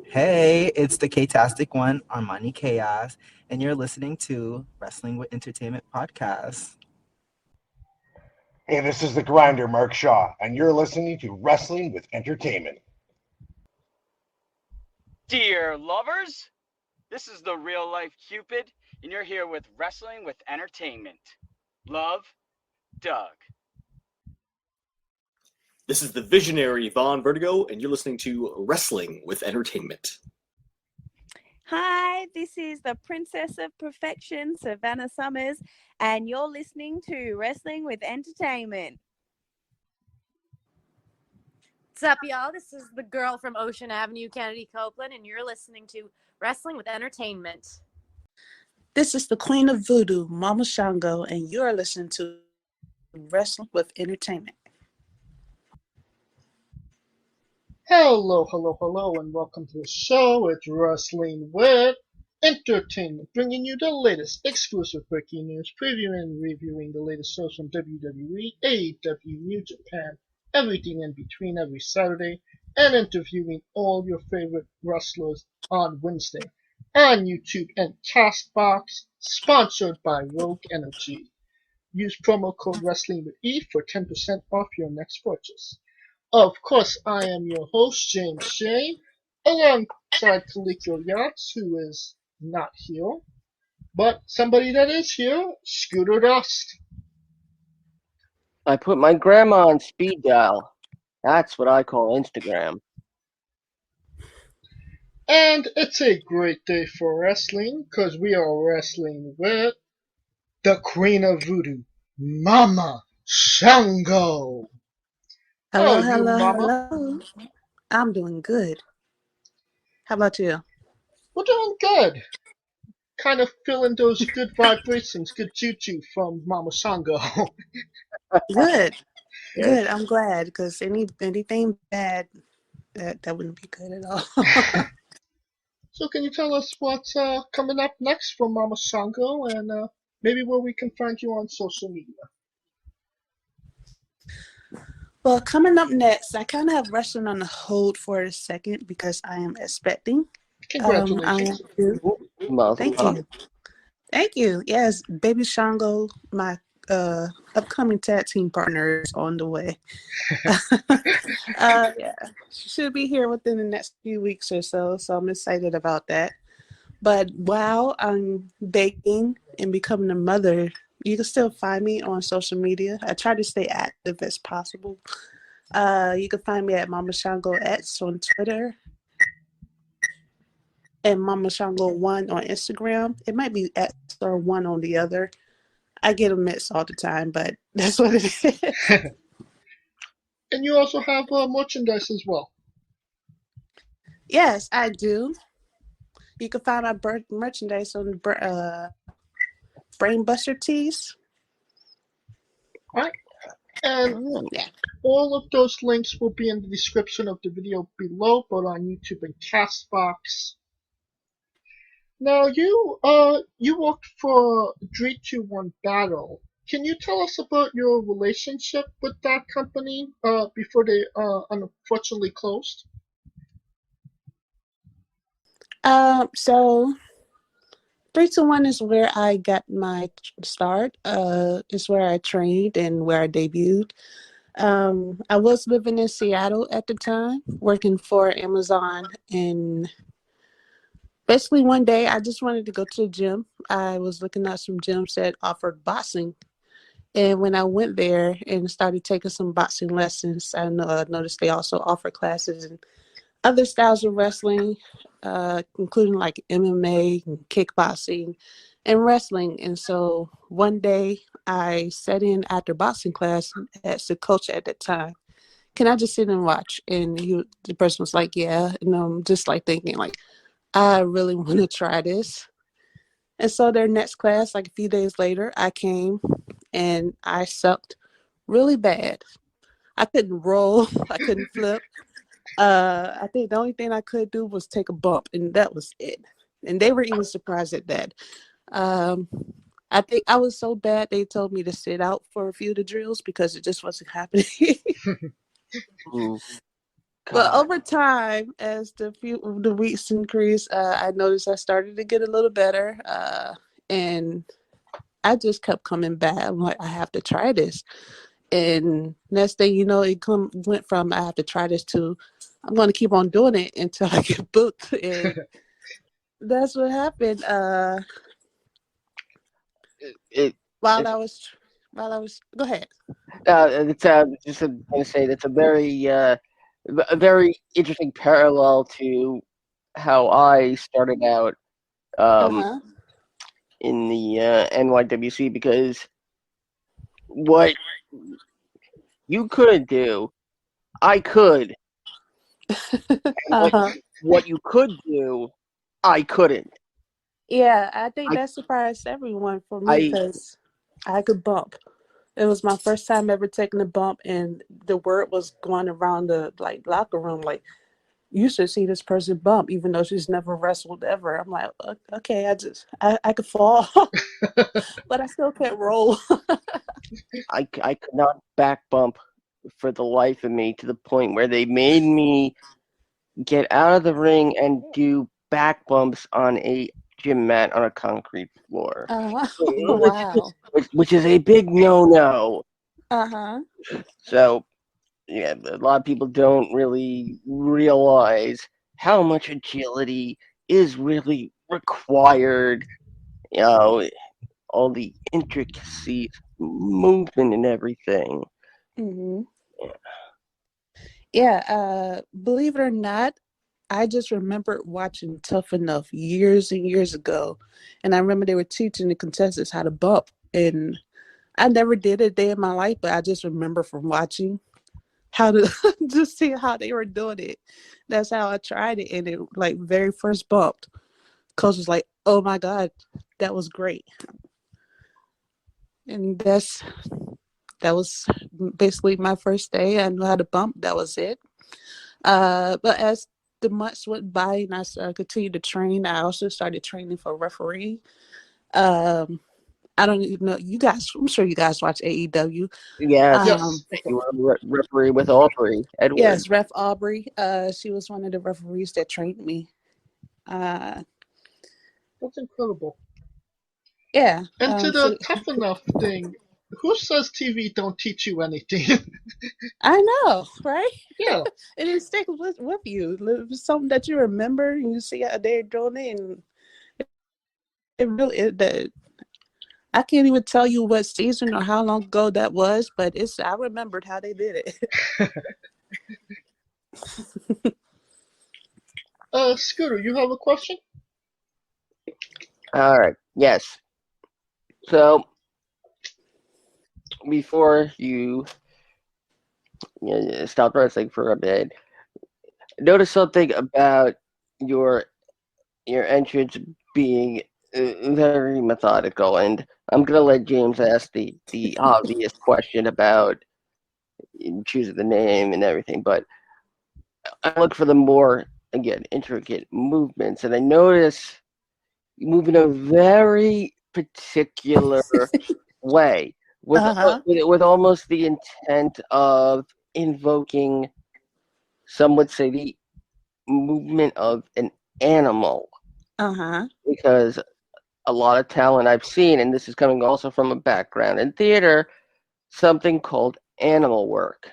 Hey, it's the K-tastic one, Armani Chaos, and you're listening to Wrestling with Entertainment podcast. Hey, this is the grinder, Mark Shaw, and you're listening to Wrestling with Entertainment. Dear lovers, this is the real life Cupid, and you're here with Wrestling with Entertainment. Love, Doug. This is the visionary Von Vertigo, and you're listening to Wrestling with Entertainment. Hi, this is the Princess of Perfection, Savannah Summers, and you're listening to Wrestling with Entertainment. What's up, y'all? This is the girl from Ocean Avenue, Kennedy Copeland, and you're listening to Wrestling with Entertainment. This is the Queen of Voodoo, Mama Shango, and you're listening to Wrestling with Entertainment. Hello, and welcome to the show. It's Wrestling with Entertainment, bringing you the latest exclusive breaking news, previewing and reviewing the latest shows from WWE, AEW, New Japan, everything in between every Saturday, and interviewing all your favorite wrestlers on Wednesday on YouTube and Castbox, sponsored by Rogue Energy. Use promo code WrestlingWithE for 10% off your next purchase. Of course, I am your host, James Shea, alongside Kikyo Yachts, who is not here, but somebody that is here, Scooter Dust. I put my grandma on speed dial. That's what I call Instagram. And it's a great day for wrestling, because we are wrestling with the Queen of Voodoo, Mama Shango. Hello. I'm doing good. How about you? We're doing good. Kind of feeling those good vibrations, good juju from Mama Shango. Good. Yes. Good. I'm glad, because anything bad, that wouldn't be good at all. So can you tell us what's coming up next for Mama Shango, and maybe where we can find you on social media? Well, coming up next, I kind of have wrestling on the hold for a second because I am expecting. Congratulations. Thank you. Yes, baby Shango, my upcoming tag team partner, is on the way. Yeah, she should be here within the next few weeks or so I'm excited about that. But while I'm baking and becoming a mother, you can still find me on social media. I try to stay active as possible. You can find me at Mama Shango X on Twitter and Mama Shango 1 on Instagram. It might be X or 1 on the other. I get them mixed all the time, but that's what it is. And you also have merchandise as well. Yes, I do. You can find my merchandise on Brainbuster Tees. All right. And all of those links will be in the description of the video below, both on YouTube and Castbox. Now, you worked for 321 Battle. Can you tell us about your relationship with that company before they unfortunately closed? So 321 is where I got my start. It's where I trained and where I debuted. I was living in Seattle at the time, working for Amazon, and basically one day I just wanted to go to the gym. I was looking at some gyms that offered boxing. And when I went there and started taking some boxing lessons, I noticed they also offer classes in other styles of wrestling, including like MMA and kickboxing and wrestling. And so one day I sat in after boxing class, asked the coach at that time, can I just sit and watch? And the person was like, yeah. And I'm just like thinking like, I really want to try this. And so their next class, like a few days later, I came and I sucked really bad. I couldn't roll. I couldn't flip. I think the only thing I could do was take a bump, and that was it. And they were even surprised at that. I think I was so bad they told me to sit out for a few of the drills because it just wasn't happening. But God. over time, as the weeks increased, I noticed I started to get a little better, and I just kept coming back. I'm like, I have to try this. And next thing you know, went from I have to try this to I'm going to keep on doing it until I get booked. And that's what happened. It, While it's I was, while I was, go ahead. it's just going to say that's a very interesting parallel to how I started out Uh um, huh. in the NYWC, because what you couldn't do, I could, and Uh huh. what you could do, I couldn't. Yeah, I think I that surprised everyone for me I because I could bump. It was my first time ever taking a bump, and the word was going around the like locker room, like you should see this person bump, even though she's never wrestled ever. I'm like, okay, I could fall, but I still can't roll. I could not back bump for the life of me, to the point where they made me get out of the ring and do back bumps on a gym mat on a concrete floor, which Wow. which is a big no-no. Uh huh. So yeah, a lot of people don't really realize how much agility is really required. You know, all the intricacies, movement, and everything. Hmm. Yeah. Believe it or not, I just remember watching Tough Enough years and years ago, and I remember they were teaching the contestants how to bump, and I never did it a day in my life, but I just remember from watching how to just see how they were doing it. That's how I tried it, and it like very first bumped. Coach was like, "Oh my god, that was great," and that was basically my first day. I knew how to bump. That was it. But as the months went by and continued to train, I also started training for referee. Um, I don't even know you guys. I'm sure you guys watch AEW. Yes, Um, Yes, of you course. were referee with Aubrey Edwards. yes, Ref Aubrey. She was one of the referees that trained me. Uh, That's incredible. yeah. And to the She. tough enough thing, who says TV don't teach you anything? I know, right? Yeah. It sticks with you. It's something that you remember, and you see how they're doing it, and it really that I can't even tell you what season or how long ago that was, but I remembered how they did it. Scooter, you have a question? All right. Yes. So before you stop wrestling for a bit, notice something about your your entrance being very methodical, and I'm gonna let James ask the obvious question about choosing the name and everything, but I look for the more, again, intricate movements, and I notice you move in a very particular way, Uh huh. with almost the intent of invoking, some would say, the movement of an animal, Uh huh. because a lot of talent I've seen, and this is coming also from a background in theater, something called animal work,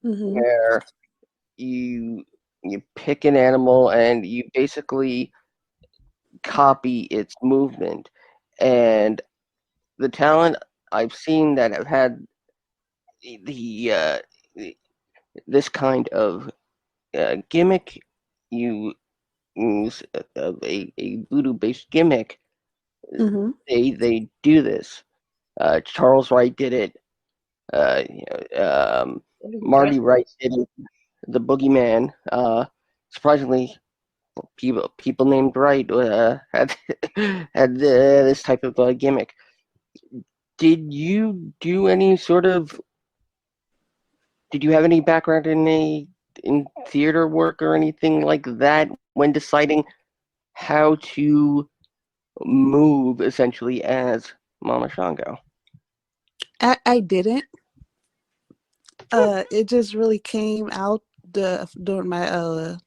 Mhm. where you you pick an animal and you basically copy its movement. And the talent I've seen that have had the this kind of gimmick, you use a voodoo based gimmick. Mhm. They do this. Charles Wright did it. Uh, What is Marty that? Wright did it. The Boogeyman. Surprisingly, people named Wright had this type of gimmick. Did you do any sort of? Did you have any background in theater work or anything like that when deciding how to move essentially as Mama Shango? I didn't. It just really came out during my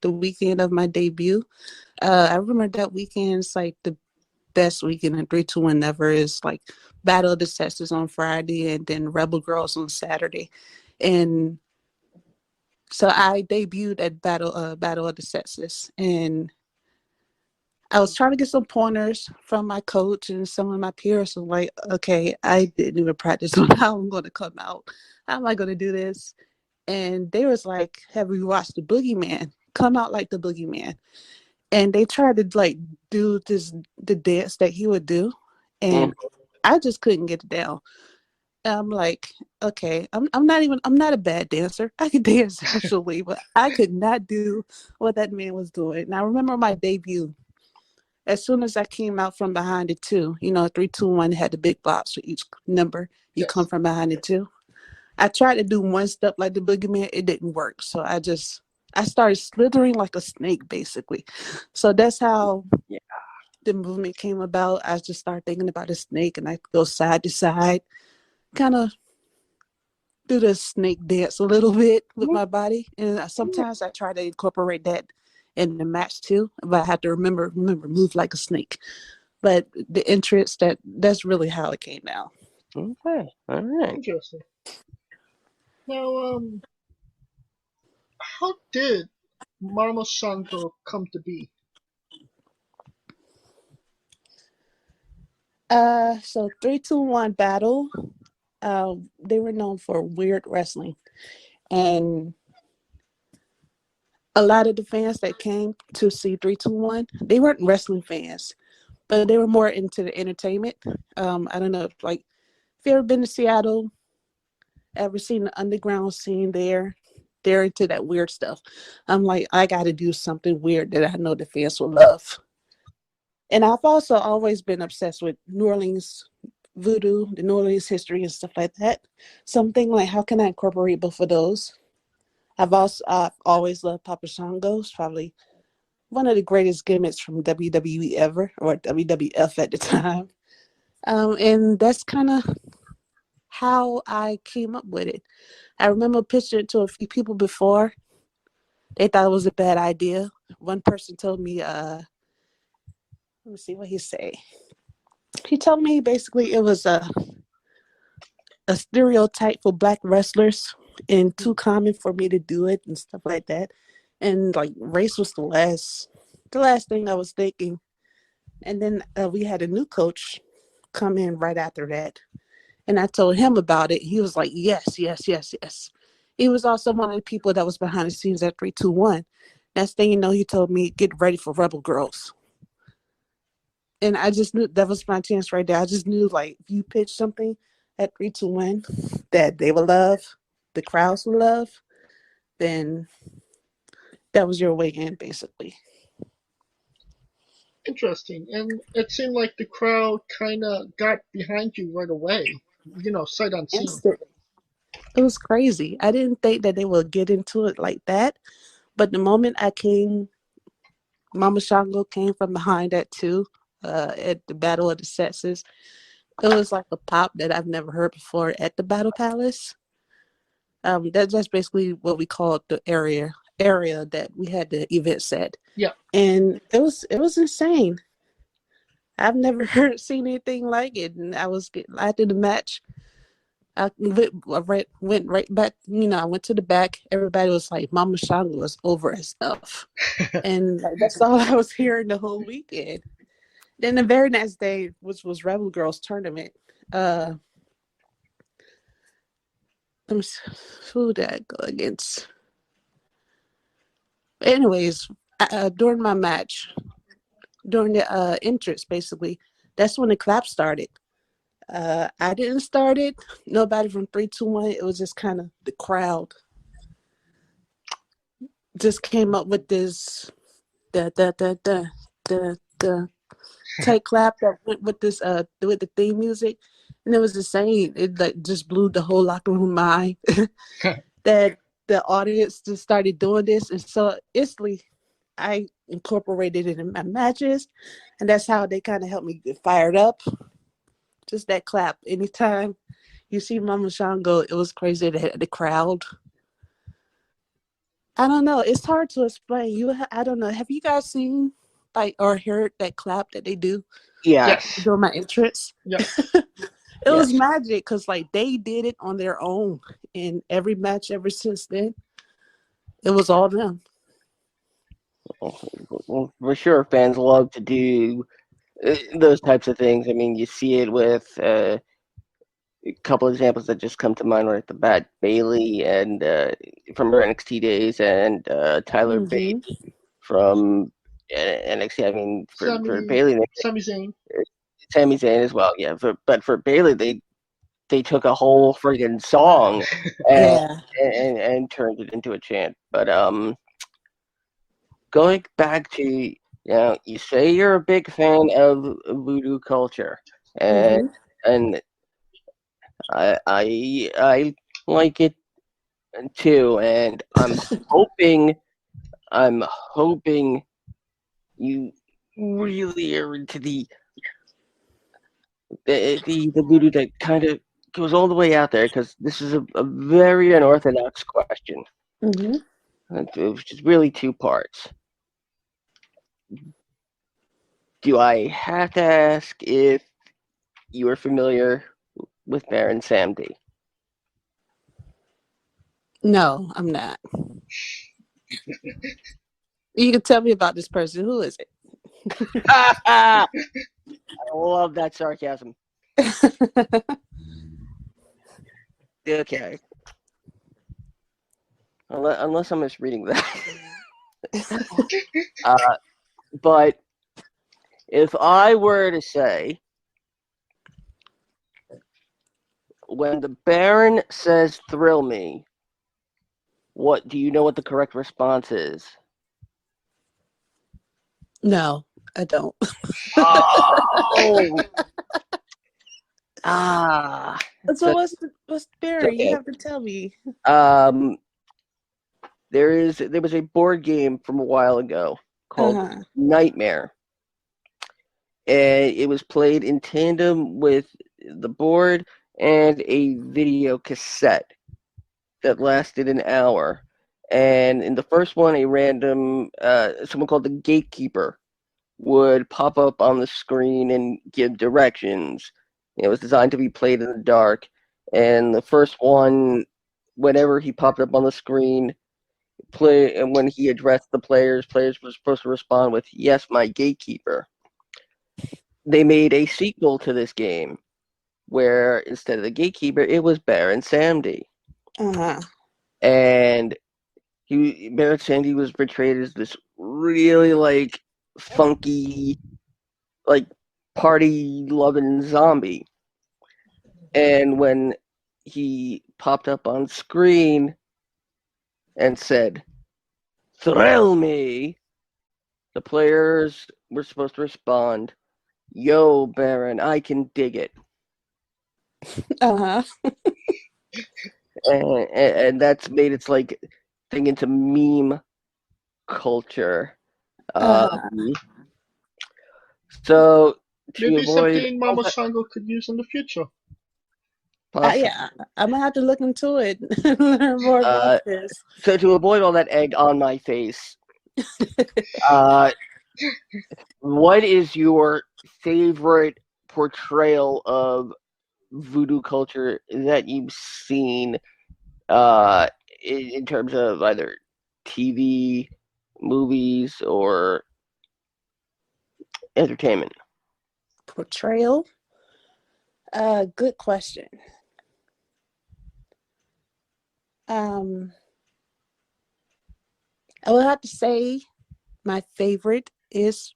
the weekend of my debut. I remember that weekend is like the best weekend in 3-2-1 ever. Is like Battle of the Sexes on Friday and then Rebel Girls on Saturday, and so I debuted at Battle of the Sexes, and I was trying to get some pointers from my coach and some of my peers. So like, okay, I didn't even practice on how I'm going to come out. How am I going to do this? And they was like, have you watched the Boogeyman? Come out like the Boogeyman. And they tried to like do the dance that he would do, and I just couldn't get it down. I'm like, okay, I'm not a bad dancer. I could dance actually, but I could not do what that man was doing. And I remember my debut. As soon as I came out from behind the two, 3-2-1 had the big box for each number. You come Yes. from behind the two. I tried to do one step like the boogeyman. It didn't work. So I started slithering like a snake, basically. So that's how the movement came about. I just started thinking about a snake, and I go side to side, kind of do the snake dance a little bit with my body. And sometimes I try to incorporate that in the match too, but I have to remember move like a snake. But the entrance, that's really how it came out. Okay, all right. Interesting. Now, how did Mama Shango come to be? So 3-2-1 battle. They were known for weird wrestling, and a lot of the fans that came to see 3-2-1, they weren't wrestling fans, but they were more into the entertainment. I don't know if you ever been to Seattle, ever seen the underground scene there. They're into that weird stuff. I'm like, I got to do something weird that I know the fans will love. And I've also always been obsessed with New Orleans voodoo, the New Orleans history and stuff like that. Something like, how can I incorporate both of those? I've always loved Papa Shango's, probably one of the greatest gimmicks from WWE ever, or WWF at the time. And that's kind of how I came up with it. I remember pitching it to a few people before. They thought it was a bad idea. One person told me, let me see what he said. He told me basically it was a stereotype for black wrestlers and too common for me to do it and stuff like that. And like race was the last thing I was thinking. And then we had a new coach come in right after that. And I told him about it. He was like, yes, yes, yes, yes. He was also one of the people that was behind the scenes at 3-2-1. Next thing you know, he told me, get ready for Rebel Girls. And I just knew that was my chance right there. I just knew, like, if you pitch something at 3-2-1 that they would love, the crowds would love, then that was your way in, basically. Interesting. And it seemed like the crowd kind of got behind you right away, sight unseen. It was crazy. I didn't think that they would get into it like that. But the moment Mama Shango came from behind that too, at the Battle of the Sexes. It was like a pop that I've never heard before at the Battle Palace. That's basically what we called the area that we had the event set. Yeah. And it was insane. I've never seen anything like it. And after the match, I went right back. I went to the back. Everybody was like, "Mama Shango was over and stuff," and like, that's all I was hearing the whole weekend. Then the very next day, which was Rebel Girls tournament, let me see, who did I go against? Anyways, during my match, during the entrance, basically, that's when the clap started. I didn't start it. Nobody from 3-2-1. It was just kind of the crowd just came up with this da da da da da da tight clap that went with this with the theme music, and it was the same. It like just blew the whole locker room mind that the audience just started doing this, and so instantly I incorporated it in my matches, and that's how they kind of helped me get fired up. Just that clap. Anytime you see Mama Shango, it was crazy. The crowd I don't know. It's hard to explain. I don't know. Have you guys seen like or heard that clap that they do Yes. during my entrance? Yeah. It was Yes. magic because like they did it on their own in every match ever since then. It was all them. Well, for sure, fans love to do those types of things. I mean, you see it with a couple examples that just come to mind right at the bat: Bailey and from her NXT days, and Tyler Bate Mm-hmm. from NXT. I mean, for Sami Bailey, Sami Zayn. Sami Zayn as well. Yeah, but for Bailey, they took a whole freaking song and Yeah. and turned it into a chant. But going back to you say you're a big fan of voodoo culture, and Mm-hmm. and I like it too, and I'm hoping you really are into the voodoo that kind of goes all the way out there, because this is a very unorthodox question, Mm-hmm. which is really two parts. Do I have to ask if you are familiar with Baron Samedi? No, I'm not. You can tell me about this person. Who is I love that sarcasm. it? Okay. Unless I'm misreading that. But if I were to say, when the Baron says "thrill me," what do you know what the correct response is? No, I don't. Oh, ah, So so what's it's Barry? You okay. have to tell me. Um, there was a board game from a while ago called Uh-huh. Nightmare, and it was played in tandem with the board and a video cassette that lasted an hour. And in the first one, a random someone called the gatekeeper would pop up on the screen and give directions. It was designed to be played in the dark. And the first one, whenever he popped up on the screen, and when he addressed the players were supposed to respond with "Yes, my gatekeeper." They made a sequel to this game where instead of the gatekeeper, it was Baron Samedi, Uh-huh. and Baron Samedi was portrayed as this really like funky, like party loving zombie. And when he popped up on screen and said, "Thrill me," the players were supposed to respond, "Yo, Baron, I can dig it." Uh-huh. And that's made its like thing into meme culture. Uh-huh. So to Maybe avoid something all Mama that Shango could use in the future. Yeah, possible, I'm gonna have to look into it and learn more about uh, this. so to avoid all that egg on my face, uh, what is your favorite portrayal of voodoo culture that you've seen in terms of either TV, movies, or entertainment? Portrayal? Good question. Um, I would have to say my favorite is,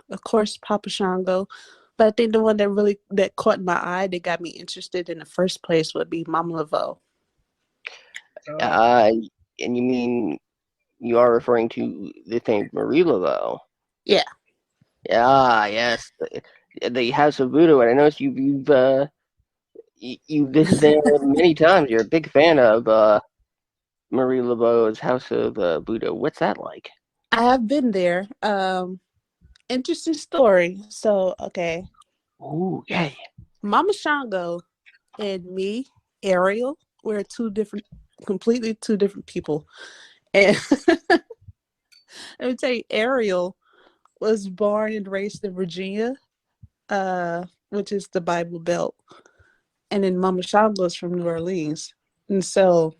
of course, Papa Shango. But I think the one that caught my eye, that got me interested in the first place, would be Mama Laveau. Uh, Uh, and you mean you are referring to the thing Marie Laveau? Yeah. Ah, yes, the House of Voodoo. And I noticed you visited there many times. You're a big fan of Marie Laveau's House of Voodoo. What's that like? I have been there. Interesting story. So, okay. Oh, yay. Mama Shango and me, Ariel, we're completely two different people. And let me tell you, Ariel was born and raised in Virginia, which is the Bible Belt. And then Mama Shango is from New Orleans. And so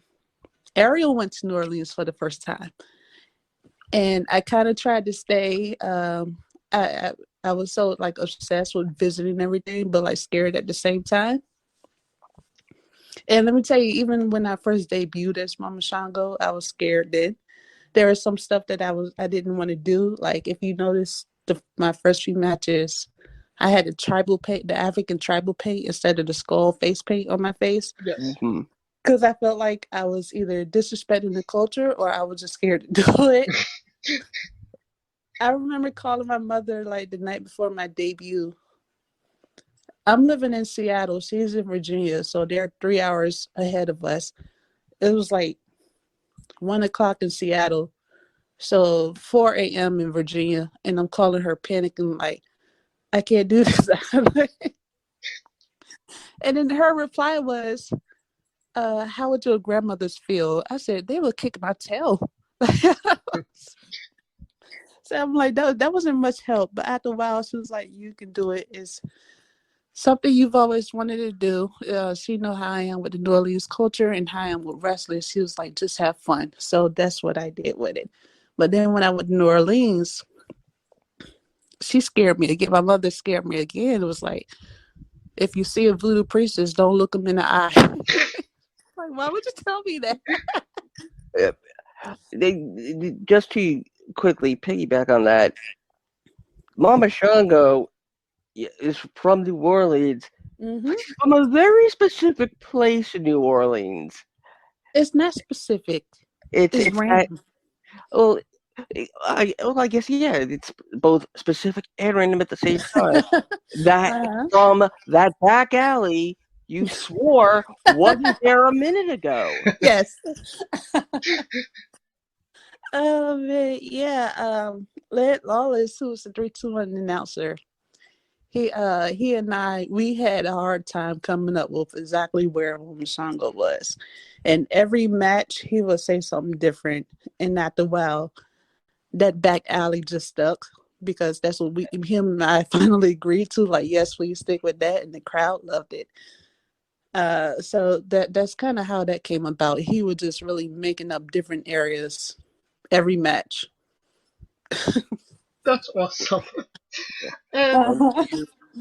Ariel went to New Orleans for the first time. And I kind of tried to stay. I, I was so like obsessed with visiting everything, but like scared at the same time. And let me tell you, even when I first debuted as Mama Shango, I was scared then. There was some stuff that I didn't want to do. Like if you notice my first few matches, I had the tribal paint, the African tribal paint instead of the skull face paint on my face. Yes. Mhm. Because I felt like I was either disrespecting the culture or I was just scared to do it. I remember calling my mother like the night before my debut. I'm living in Seattle. She's in Virginia, so they're 3 hours ahead of us. It was like 1 o'clock in Seattle, so 4 a.m. in Virginia, and I'm calling her panicking like, I can't do this. And then her reply was, how would your grandmothers feel? I said, they would kick my tail. So I'm like, that wasn't much help. But after a while, she was like, you can do it. It's something you've always wanted to do. She know how I am with the New Orleans culture and how I am with wrestling. She was like, just have fun. So that's what I did with it. But then when I went to New Orleans, she scared me again. My mother scared me again. It was like, if you see a voodoo priestess, don't look them in the eye. Like, why would you tell me that? Just to quickly piggyback on that, Mama Shango is from New Orleans. Mm-hmm. She's from a very specific place in New Orleans. It's not specific. It's It's it's that random. well, I guess yeah, it's both specific and random at the same time. That Uh-huh. from that back alley you swore wasn't there a minute ago. Yes. Oh man, yeah. Led Lawless, who's the 3-2-1 announcer, he and I, we had a hard time coming up with exactly where Shango was. And every match he would say something different. And after a while, that back alley just stuck because that's what him and I finally agreed to. Like, yes, please stick with that. And the crowd loved it. So that's kind of how that came about. He was just really making up different areas every match. That's awesome. And Uh-huh.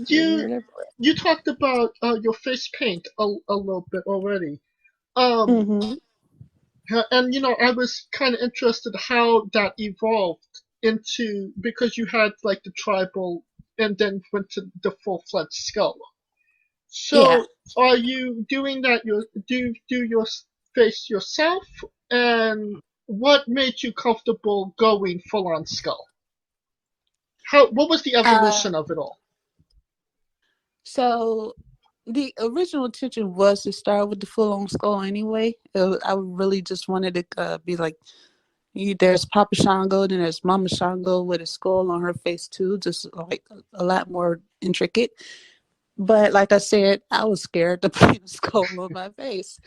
you you talked about your face paint a little bit already. Um, Mm-hmm. and I was kind of interested how that evolved into, because you had like the tribal and then went to the full-fledged skull. Yeah. So are you doing that? Do you do your face yourself? And what made you comfortable going full-on skull? What was the evolution of it all? So the original intention was to start with the full on skull anyway. I really just wanted to be like, there's Papa Shango, then there's Mama Shango with a skull on her face too, just like a lot more intricate. But like I said, I was scared to put a skull on my face.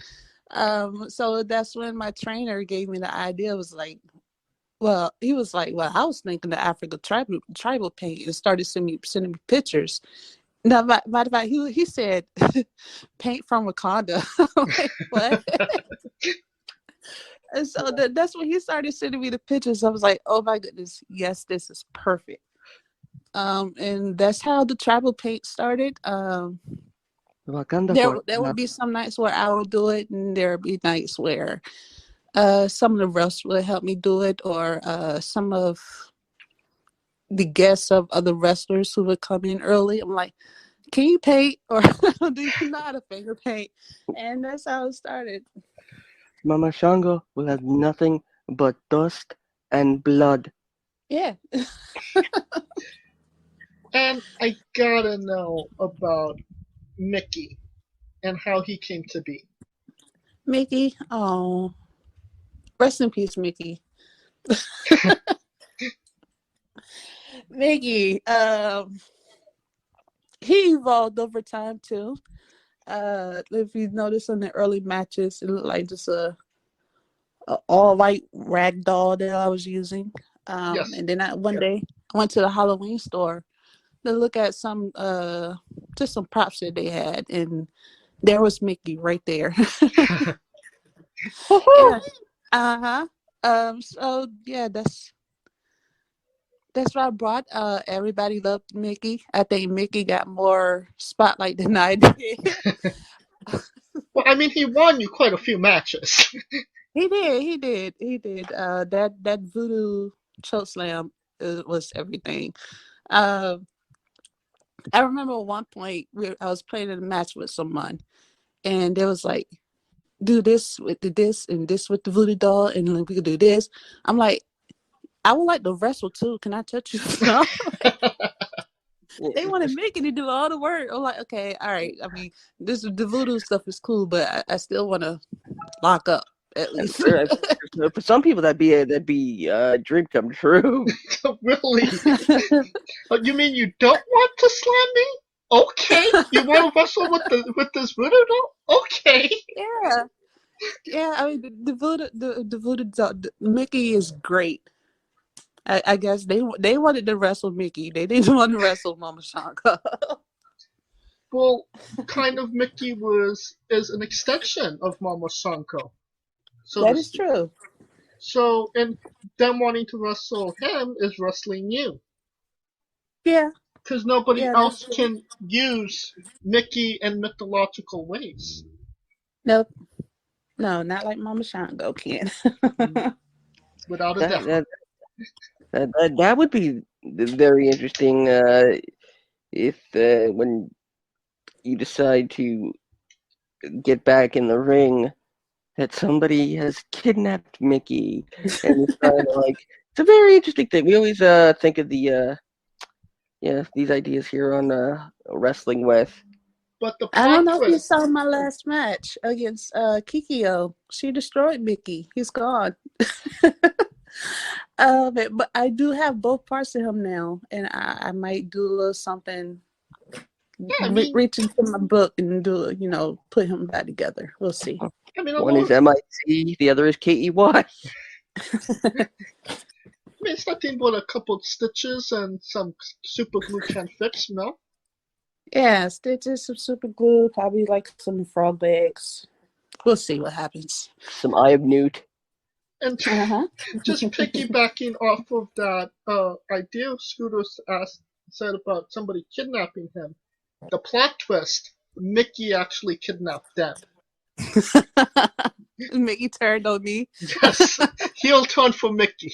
So that's when my trainer gave me the idea. It was like, well, he was like, well, I was thinking the Africa tribal paint, and started sending me pictures. No, matter of fact, he said paint from Wakanda. I'm like, what? And so that's when he started sending me the pictures. I was like, oh my goodness, yes, this is perfect. And that's how the tribal paint started. Wakanda There for would be some nights where I would do it, and there would be nights where some of the rest would help me do it, or some of the guests of other wrestlers who would come in early. I'm like, can you paint, or do you know how to finger paint? And that's how it started. Mama Shango will have nothing but dust and blood. Yeah. And I gotta know about Micky and how he came to be. Micky, oh, rest in peace, Micky. Micky, he evolved over time too. If you notice in the early matches, it looked like just a all white rag doll that I was using. Yes. And then one day I went to the Halloween store to look at some just some props that they had, and there was Mickey right there. Yeah. Uh-huh. So yeah, that's what I brought. Everybody loved Mickey. I think Mickey got more spotlight than I did. Well, I mean, he won you quite a few matches. He did. That voodoo choke slam was everything. Uh, I remember at one point I was playing in a match with someone, and they was like, "Do this with this and this with the voodoo doll, and then we could do this." I'm like, "I would like to wrestle too. Can I touch you?" No. They wanted Mickey to do all the work. I'm like, okay, all right. I mean, the voodoo stuff is cool, but I still want to lock up at least. For some people, that'd be a dream come true. Really? You mean you don't want to slam me? Okay. You want to wrestle with this voodoo doll? Okay. Yeah. I mean, the voodoo doll, Mickey is great. I guess they wanted to wrestle Mickey. They didn't want to wrestle Mama Shango. Well, kind of Mickey is an extension of Mama Shango. So That is true. So, and them wanting to wrestle him is wrestling you. Yeah. Because nobody Yeah, else that's true. can use Mickey in mythological ways. Nope. No, not like Mama Shango can. Without a doubt. That would be very interesting if when you decide to get back in the ring that somebody has kidnapped Mickey and it's kind of like it's a very interesting thing. We always think of the these ideas here on Wrestling With. But the I don't plot know if you twist. saw my last match against Kikyo. She destroyed Mickey. He's gone. But I do have both parts of him now, and I might do a little something. Yeah, I mean, Reach into my book and do put him back together. We'll see. I mean, One is MIC, the other is KEY. I mean, it's nothing but a couple stitches and some super glue can fix, you know? Yeah, stitches, some super glue, probably like some frog legs. We'll see what happens. Some Eye of Newt. And just piggybacking off of that idea Scooter said about somebody kidnapping him, the plot twist, Mickey actually kidnapped them. Mickey turned on me. Yes, heel turn for Mickey.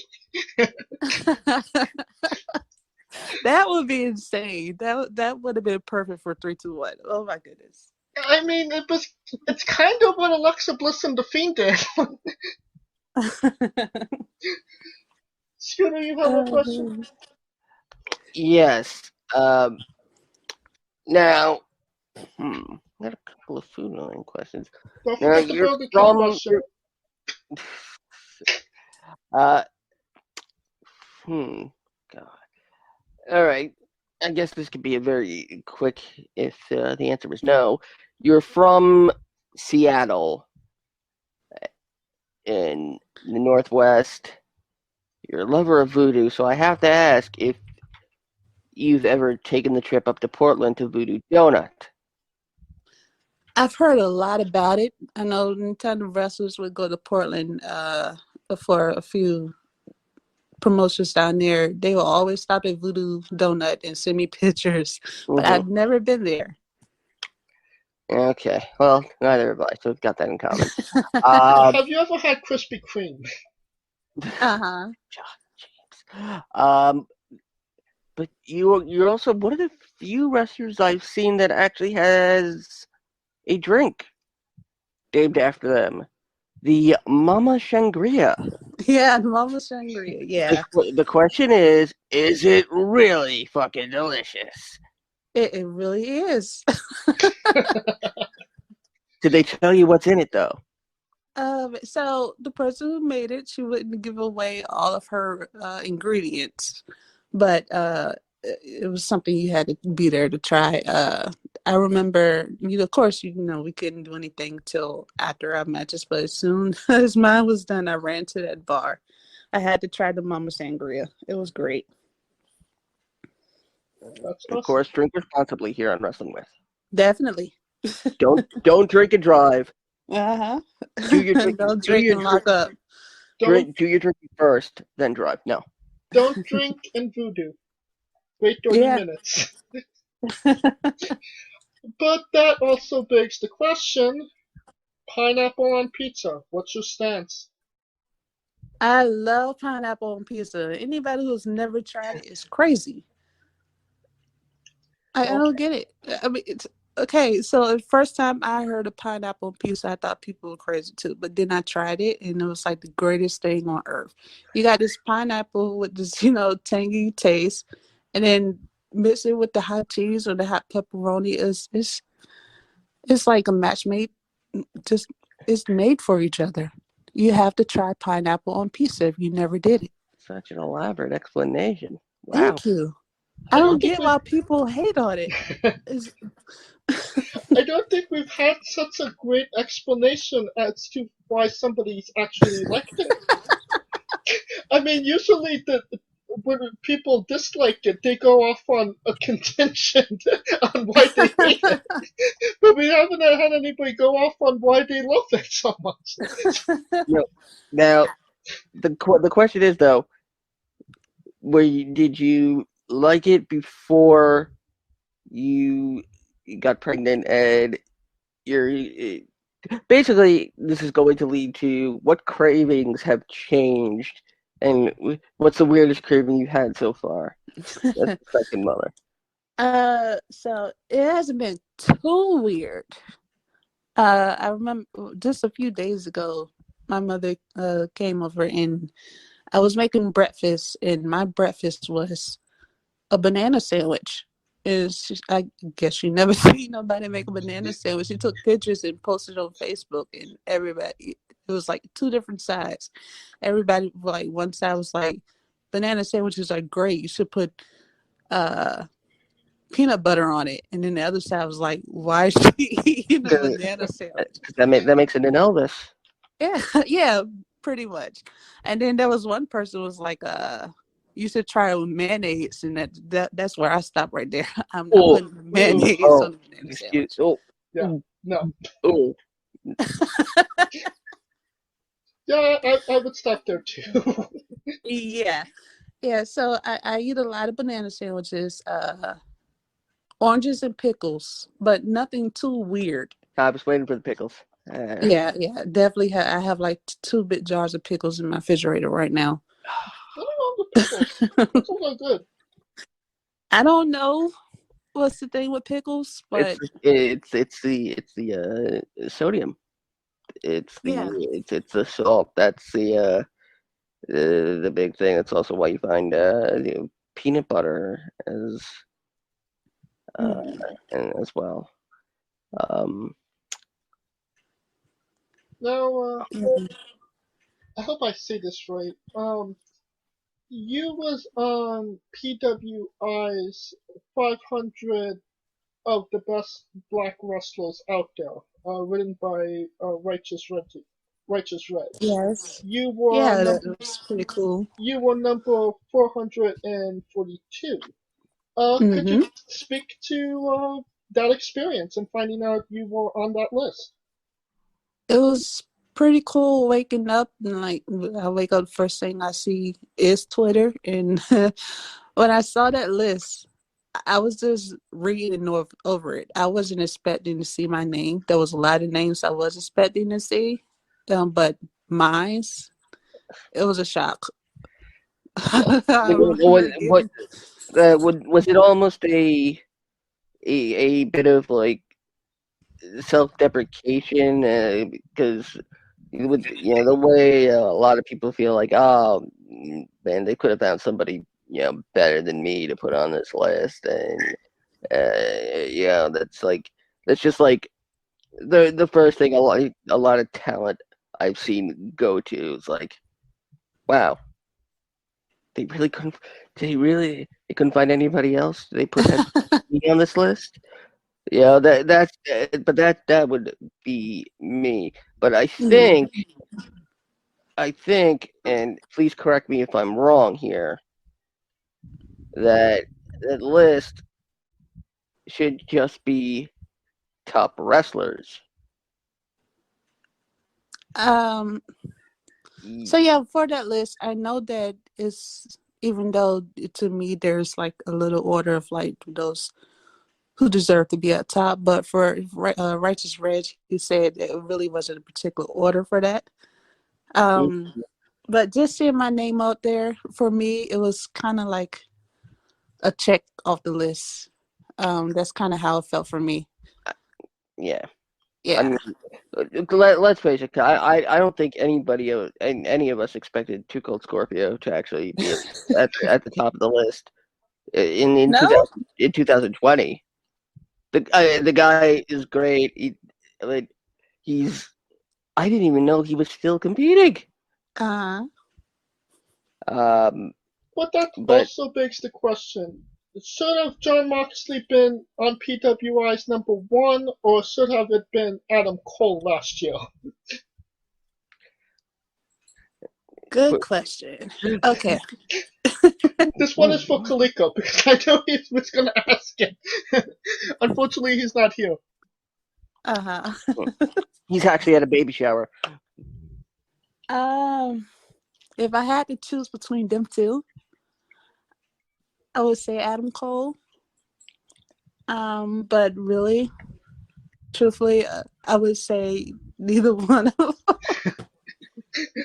That would be insane. That would have been perfect for 3, 2, 1. Oh my goodness. I mean, it's kind of what Alexa Bliss and the Fiend did. Scooter, you have a question? Yes. Now, I got a couple of food line questions. Don't forget the Burger King question. God. All right. I guess this could be a very quick if the answer is no. You're from Seattle in the Northwest. You're a lover of voodoo, so I have to ask if you've ever taken the trip up to Portland to Voodoo Donut. I've heard a lot about it. I know Nintendo wrestlers would go to Portland for a few promotions down there. They will always stop at Voodoo Donut and send me pictures, but I've never been there. Okay, well, neither have I, so we've got that in common. Have you ever had Krispy Kreme? But you're also one of the few wrestlers I've seen that actually has a drink named after them. The Mama Shangria. Yeah, Mama Shangria. Yeah. The question is it really fucking delicious? It really is. Did they tell you what's in it though? So the person who made it, she wouldn't give away all of her ingredients, but it was something you had to be there to try. I remember, of course, we couldn't do anything till after our matches, but as soon as mine was done, I ran to that bar. I had to try the Mama Sangria. It was great. That's Of awesome. course, drink responsibly here on Wrestling With. Definitely. Don't drink and drive. Uh-huh. Do your drinking. Don't Do drink your and lock up. Don't do your drinking first, then drive. No. don't drink and voodoo. Wait 30 Yeah. minutes. But that also begs the question: pineapple on pizza. What's your stance? I love pineapple on pizza. Anybody who's never tried it is crazy. I don't get it. I mean, it's okay. So the first time I heard of pineapple on pizza, I thought people were crazy too. But then I tried it, and it was like the greatest thing on earth. You got this pineapple with this, tangy taste, and then mix it with the hot cheese or the hot pepperoni. It's like a match made. Just it's made for each other. You have to try pineapple on pizza if you never did it. Such an elaborate explanation. Wow. Thank you. I don't get why people hate on it. I don't think we've had such a great explanation as to why somebody's actually liked it. I mean, usually when people dislike it, they go off on a contention on why they hate it. But we haven't had anybody go off on why they love it so much. Now, the question is though, did you like it before you got pregnant, and you're basically this is going to lead to what cravings have changed, and what's the weirdest craving you had so far as a second mother? So it hasn't been too weird. I remember just a few days ago, my mother came over and I was making breakfast, and my breakfast was a banana sandwich. I guess she never seen nobody make a banana sandwich. She took pictures and posted on Facebook, and everybody, it was like two different sides. Everybody, like one side was like, banana sandwiches are great. You should put peanut butter on it. And then the other side was like, why is she eating a banana sandwich? That makes it an Elvis. Yeah, yeah, pretty much. And then there was one person was like, you should try it with mayonnaise, and that's where I stop right there. I'm not putting mayonnaise on the banana sandwich. Yeah, no. Oh. Yeah, I would stop there too. Yeah. So I eat a lot of banana sandwiches, oranges and pickles, but nothing too weird. I was waiting for the pickles. Yeah, definitely. I have like 2 big jars of pickles in my refrigerator right now. Nothing wrong with pickles. Pickles are good. I don't know what's the thing with pickles, but it's the sodium. It's the salt. That's the big thing. That's also why you find peanut butter as and as well. Now, I hope I say this right. You was on PWI's 500 of the best black wrestlers out there, written by Righteous Red. yes, You were that was pretty cool. You were number 442. Could you speak to that experience and finding out you were on that list? It was pretty cool waking up, and like I wake up, first thing I see is Twitter, and when I saw that list, I was just reading over it. I wasn't expecting to see my name. There was a lot of names I was expecting to see, but mine's, it was a shock. Was it almost a bit of like self-deprecation because with the way a lot of people feel like, oh man, they could have found somebody better than me to put on this list, and that's just like the first thing a lot of talent I've seen go to is like, wow, they couldn't find anybody else. They put me on this list. Yeah, but that would be me. But Mm. I think, and please correct me if I'm wrong here, that that list should just be top wrestlers. Um. So yeah, for that list, I know that it's even though to me there's like a little order of like those who deserve to be at top, but for Righteous Reg, he said it really wasn't a particular order for that. Um. But just seeing my name out there for me, it was kind of like a check off the list. That's kind of how it felt for me. Yeah, I Yeah. mean, let's face it. I don't think any of us expected Too Cold Scorpio to actually be at the top of the list in No. 2020. The guy is great. Like, he's I didn't even know he was still competing. Uh. Um, But that but also begs the question: should have John Moxley been on PWI's number one, or should have it been Adam Cole last year? Good question. Okay. This one is for Kaliko because I know he was going to ask it. Unfortunately, he's not here. Uh he's actually at a baby shower. huh. If I had to choose between them two, I would say Adam Cole. But really, truthfully, I would say neither one of them.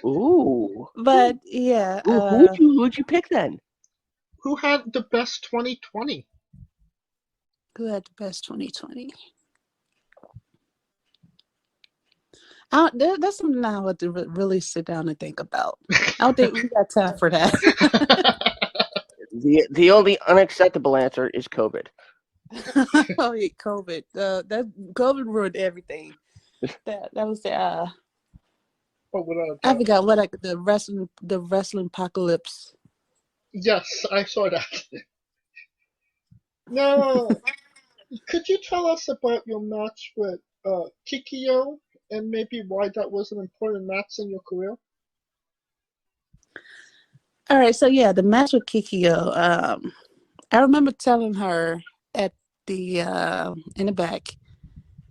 Ooh, But yeah. ooh, who'd you pick then? Who had the best 2020? Who had the best 2020? That's something I would really sit down and think about. I don't think we got time for that. The only unacceptable answer is COVID. Oh yeah, COVID. That COVID ruined everything. That was the Oh, without a I doubt. forgot what the wrestling apocalypse. Yes, I saw that. Now, could you tell us about your match with Kikyo and maybe why that was an important match in your career? All right, so yeah, the match with Kikyo. I remember telling her at the in the back,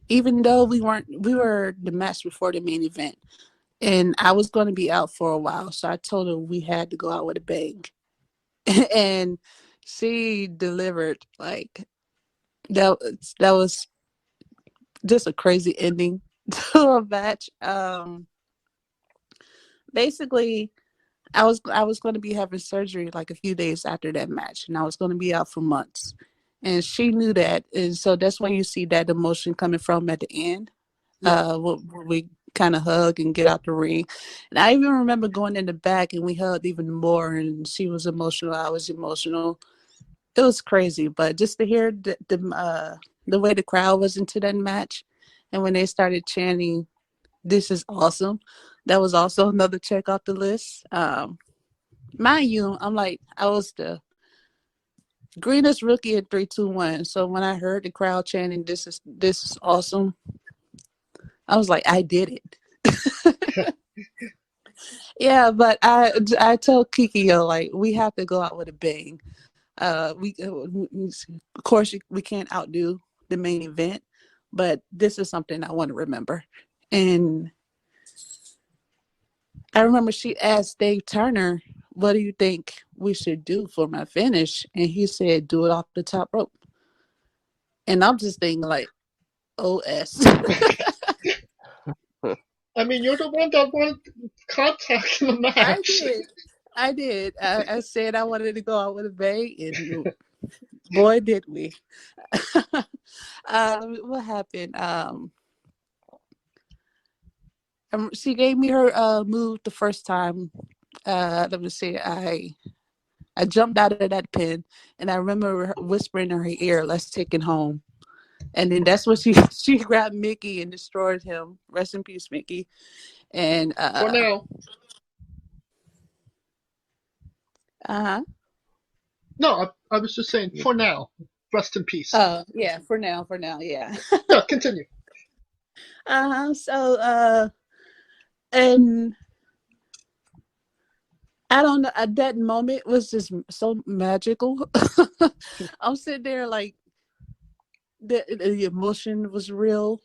even though we were the match before the main event, and I was going to be out for a while, so I told her we had to go out with a bang, and she delivered like that was just a crazy ending to a match. Basically, I was going to be having surgery like a few days after that match, and I was going to be out for months. And she knew that, and so that's why you see that emotion coming from at the end. Yeah. When we kind of hug and get out the ring, and I even remember going in the back and we hugged even more. And she was emotional, I was emotional. It was crazy, but just to hear the way the crowd was into that match, and when they started chanting, "This is awesome," that was also another check off the list. Mind you, I was the greenest rookie in 3-2-1. So when I heard the crowd chanting, this is awesome," I was like, I did it. Yeah, but I told Kikyo like we have to go out with a bang. Of course we can't outdo the main event, but this is something I want to remember. And I remember she asked Dave Turner, "What do you think we should do for my finish?" And he said, "Do it off the top rope." And I'm just thinking like, OS. I mean, you're the one that wanted contact in the I match. did. I did. I said I wanted to go out with a bang, and boy, did we. What happened? She gave me her move the first time. Let me see. I jumped out of that pin, and I remember her whispering in her ear, "Let's take it home." And then that's when she grabbed Micky and destroyed him. Rest in peace, Micky. And For now. uh huh. No, I was just saying for now. Rest in peace. Yeah, for now, yeah. No, continue. So, and I don't know, that moment was just so magical. I'm sitting there like the emotion was real.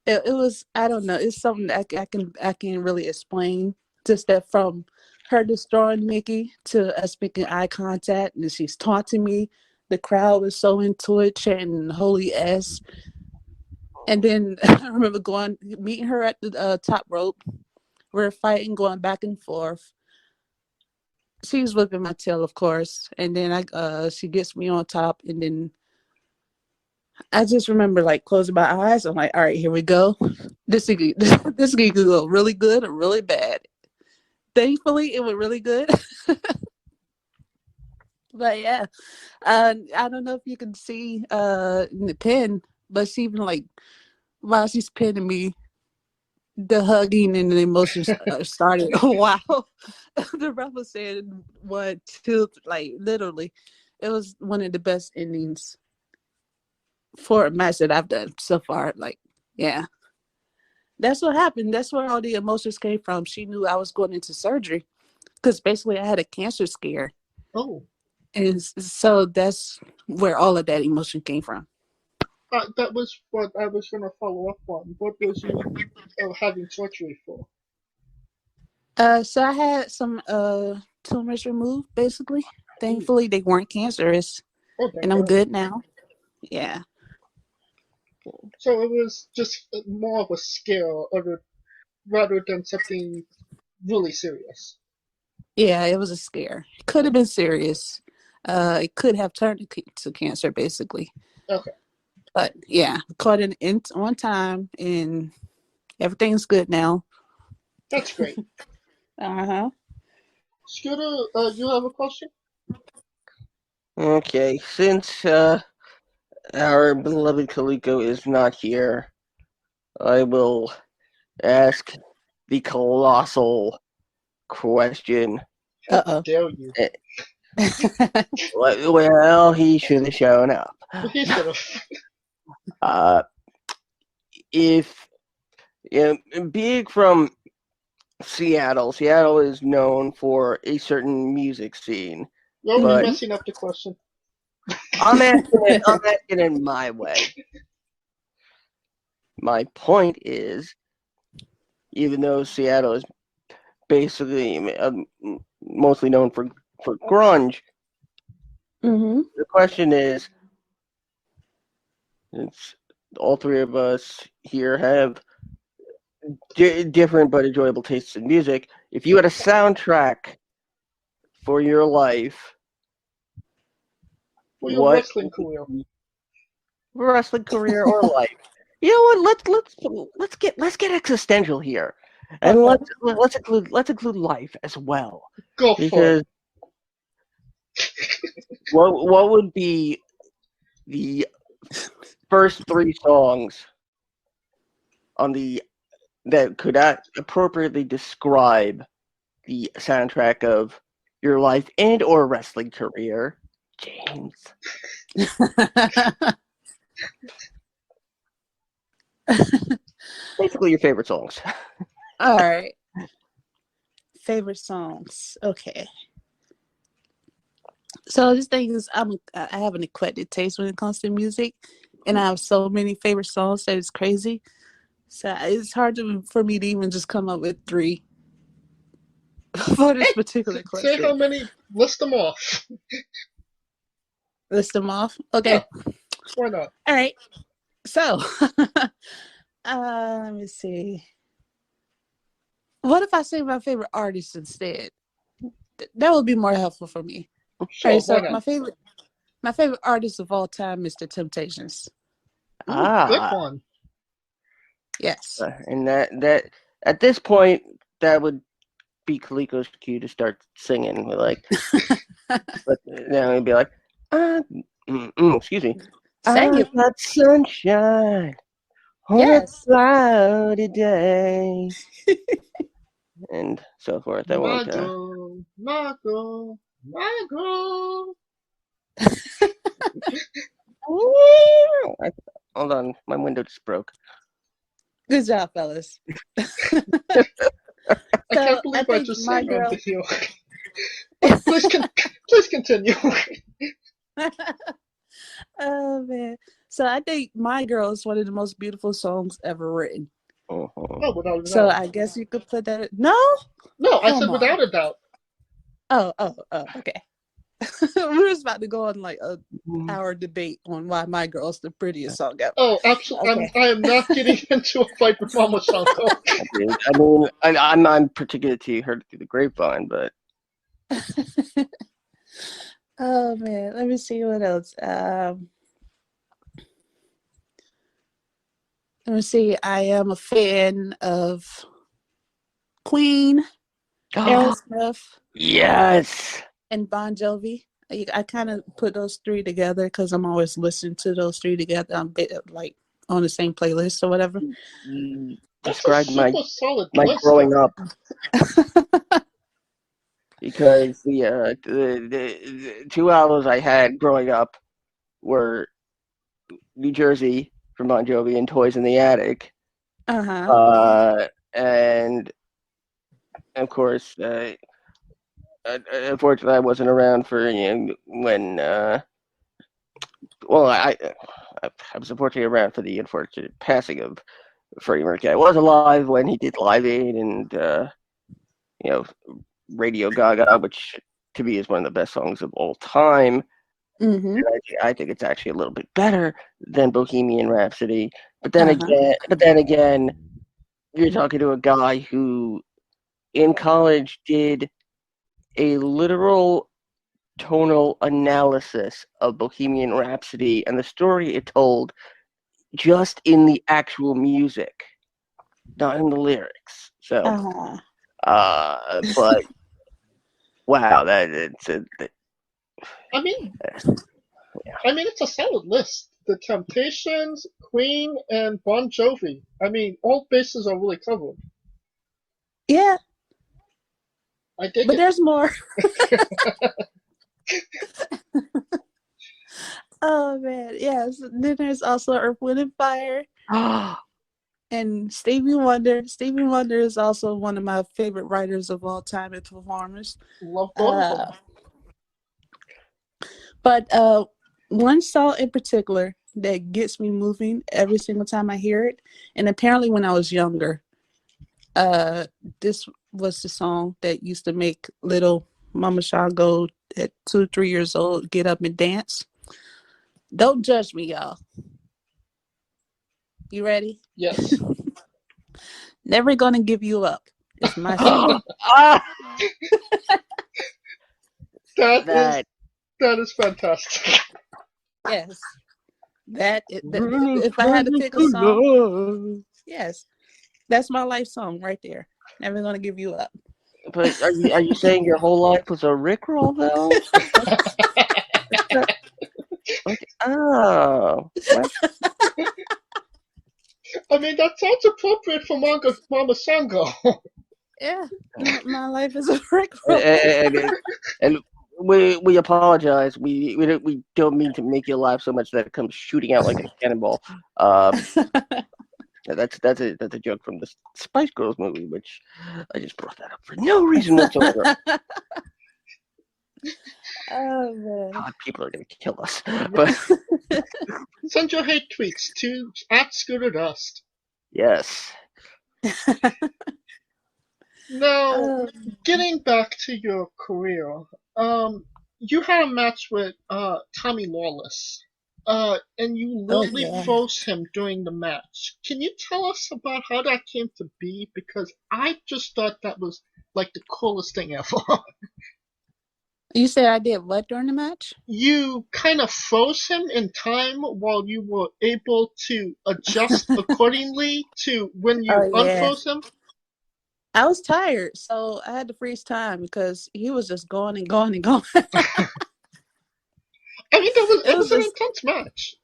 It was, I don't know, it's something that I can't really explain. Just that from her destroying Micky to us making eye contact and she's taunting me. The crowd was so into it, chanting "Holy S." And then I remember meeting her at the top rope. We're fighting, going back and forth. She was whipping my tail, of course, and then she gets me on top, and then I just remember like closing my eyes. I'm like, all right, here we go. This could go really good or really bad. Thankfully, it went really good. But yeah, I don't know if you can see in the pin, but she even like while she's pinning me, the hugging and the emotions started. Wow, the ref was saying 1, 2, like literally, it was one of the best endings for a match that I've done so far. Like, yeah, that's what happened. That's where all the emotions came from. She knew I was going into surgery because basically I had a cancer scare. Oh. And so that's where all of that emotion came from. That was what I was going to follow up on. What was you having surgery for? So I had some tumors removed, basically. Thankfully, they weren't cancerous, and I'm good now. Yeah. So it was just more of a scare, rather than something really serious. Yeah, it was a scare. It could have been serious. It could have turned to cancer, basically. Okay. But yeah, caught it on time, and everything's good now. That's great. Uh-huh. Scooter, you have a question? Okay, since our beloved Kaliko is not here, I will ask the colossal question. How dare you? Well, he should have shown up. He should have. If being from Seattle is known for a certain music scene. You're but messing up the question. I'm asking it my way. My point is, even though Seattle is basically mostly known for grunge, the question is, since all three of us here have different but enjoyable tastes in music, if you had a soundtrack for your life, For your wrestling career. Wrestling career or life. You know what? Let's get existential here, and Okay. let's include life as well. Go for it. What would be the first 3 songs on that could appropriately describe the soundtrack of your life and or wrestling career, James? Basically, your favorite songs. All right. Favorite songs. Okay. So this thing is, I have an eclectic taste when it comes to music, and I have so many favorite songs that it's crazy. So it's hard for me to even just come up with 3 for this particular question. Say how many. List them off. List them off. Okay. Yeah. Why not? All right. So, let me see. What if I say my favorite artist instead? That would be more helpful for me. Sure. All right. So why not? my favorite artist of all time is The Temptations. Ooh, good one. Yes. And that at this point that would be Kaliko's cue to start singing. Like, but then he'd be like, excuse me. Sang it. Got sunshine on Yes. a cloudy day, and so forth. I won't. My girl. Hold on, my window just broke. Good job, fellas. I can't believe I think just my sang on girl. video. But please continue. Oh man. So I think My Girl is one of the most beautiful songs ever written. Oh, without a So doubt. I guess you could put that. No. No, I Come said on. without a doubt. Oh, okay. We was about to go on like a hour debate on why My Girl is the prettiest song ever. Oh, absolutely. Okay. I am not getting into a fight with Mama Shango. I mean, I'm particular to heard it through the grapevine, but Oh man, let me see what else. Let me see. I am a fan of Queen, Aerosmith, yes. and Bon Jovi. I kind of put those three together because I'm always listening to those three together. I'm like on the same playlist or whatever. You That's a described my super solid my list. growing up because the 2 hours I had growing up were New Jersey from Bon Jovi and Toys in the Attic. And of course, unfortunately, I wasn't around for when. Well, I was unfortunately around for the unfortunate passing of Freddie Mercury. I was alive when he did Live Aid and Radio Gaga, which to me is one of the best songs of all time. Mm-hmm. I think it's actually a little bit better than Bohemian Rhapsody. But then again, you're talking to a guy who in college did a literal tonal analysis of Bohemian Rhapsody and the story it told just in the actual music, not in the lyrics. So, but wow, I mean, it's a solid list. The Temptations, Queen, and Bon Jovi. I mean, all bases are really covered. Yeah. I dig but it. There's more. Oh man, yes. Then there's also Earth, Wind, and Fire. And Stevie Wonder. Stevie Wonder is also one of my favorite writers of all time and performers. Love both of them. But one song in particular that gets me moving every single time I hear it, and apparently when I was younger, this was the song that used to make little Mama Shango at 2, 3 years old get up and dance. Don't judge me, y'all. You ready? Yes. Never Gonna Give You Up. It's my song. That is fantastic. Yes. If I had to pick a song, yes, that's my life song right there. Never Gonna Give You Up. But are you saying your whole life was a Rickroll though? Oh. I mean, that sounds appropriate for Mama Shango. Yeah, my life is a Rickroll. And we apologize. We don't mean to make you laugh so much that it comes shooting out like a cannonball. That's a joke from the Spice Girls movie, which I just brought that up for no reason whatsoever. Oh man! God, people are gonna kill us. But send your hate tweets to @ScooterDust. Yes. Now, getting back to your career, you had a match with Tommy Lawless, and you literally froze him during the match. Can you tell us about how that came to be? Because I just thought that was like the coolest thing ever. You said I did what during the match? You kind of froze him in time while you were able to adjust accordingly to when you unfroze him. I was tired, so I had to freeze time because he was just going and going and going. I mean, it was an intense match.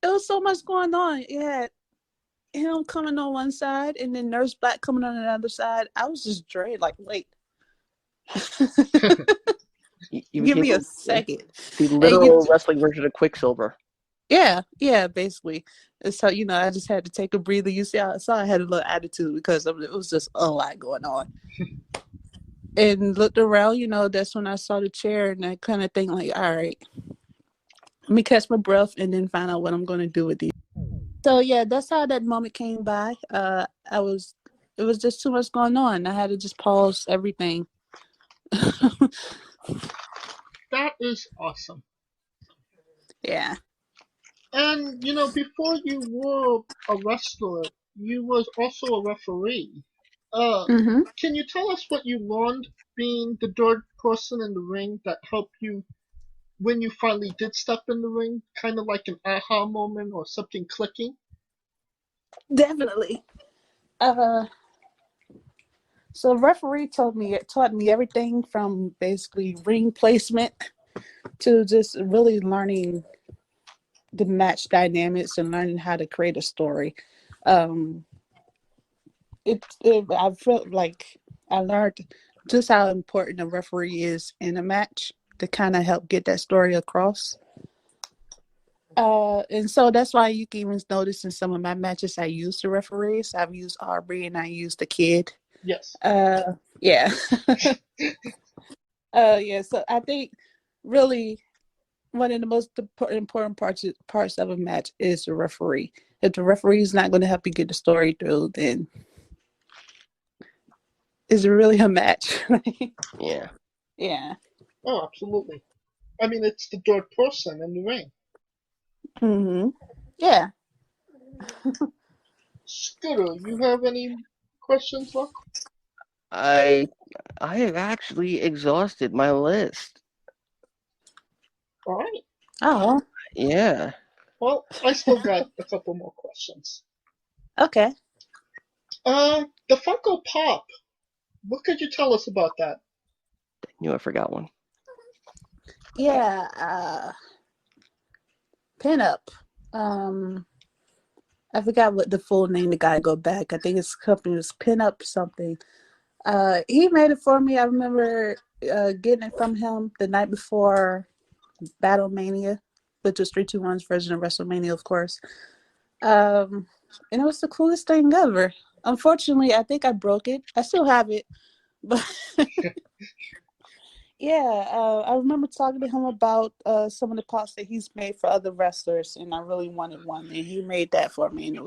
There was so much going on. You had him coming on one side and then Nurse Black coming on the other side. I was just drained, like, wait. You Give became me a the second. And literal wrestling version of Quicksilver. yeah, basically. And so, I just had to take a breather. You see, I saw I had a little attitude because it was just a lot going on. And looked around, that's when I saw the chair and I kind of think like, all right, let me catch my breath and then find out what I'm going to do with these. So yeah, that's how that moment came by. It was just too much going on. I had to just pause everything. That is awesome. Yeah. And before you were a wrestler, you was also a referee. Mm-hmm. Can you tell us what you learned being the third person in the ring that helped you when you finally did step in the ring? Kind of like an aha moment or something clicking? Definitely. So referee taught me everything from basically ring placement to just really learning the match dynamics and learning how to create a story. Um, I felt like I learned just how important a referee is in a match to kind of help get that story across. And so that's why you can even notice in some of my matches I use the referees. I've used Aubrey and I used the kid. Yes. Yeah. Yeah. So I think really one of the most important parts of a match is the referee. If the referee is not going to help you get the story through, then is it really a match? Yeah. Yeah. Oh, absolutely. I mean, it's the third person in the ring. Mm-hmm. Yeah. Scooter, you have any questions left? I have actually exhausted my list. All right. Oh. Yeah. Well, I still got a couple more questions. Okay. The Funko Pop. What could you tell us about that? I knew I forgot one. Yeah. Pinup. I forgot what the full name. The guy go back. I think his company was Pinup something. He made it for me. I remember getting it from him the night before Battle Mania, which was 321's version of WrestleMania, of course. And it was the coolest thing ever. Unfortunately, I think I broke it. I still have it, but yeah, I remember talking to him about some of the pots that he's made for other wrestlers, and I really wanted one, and he made that for me, and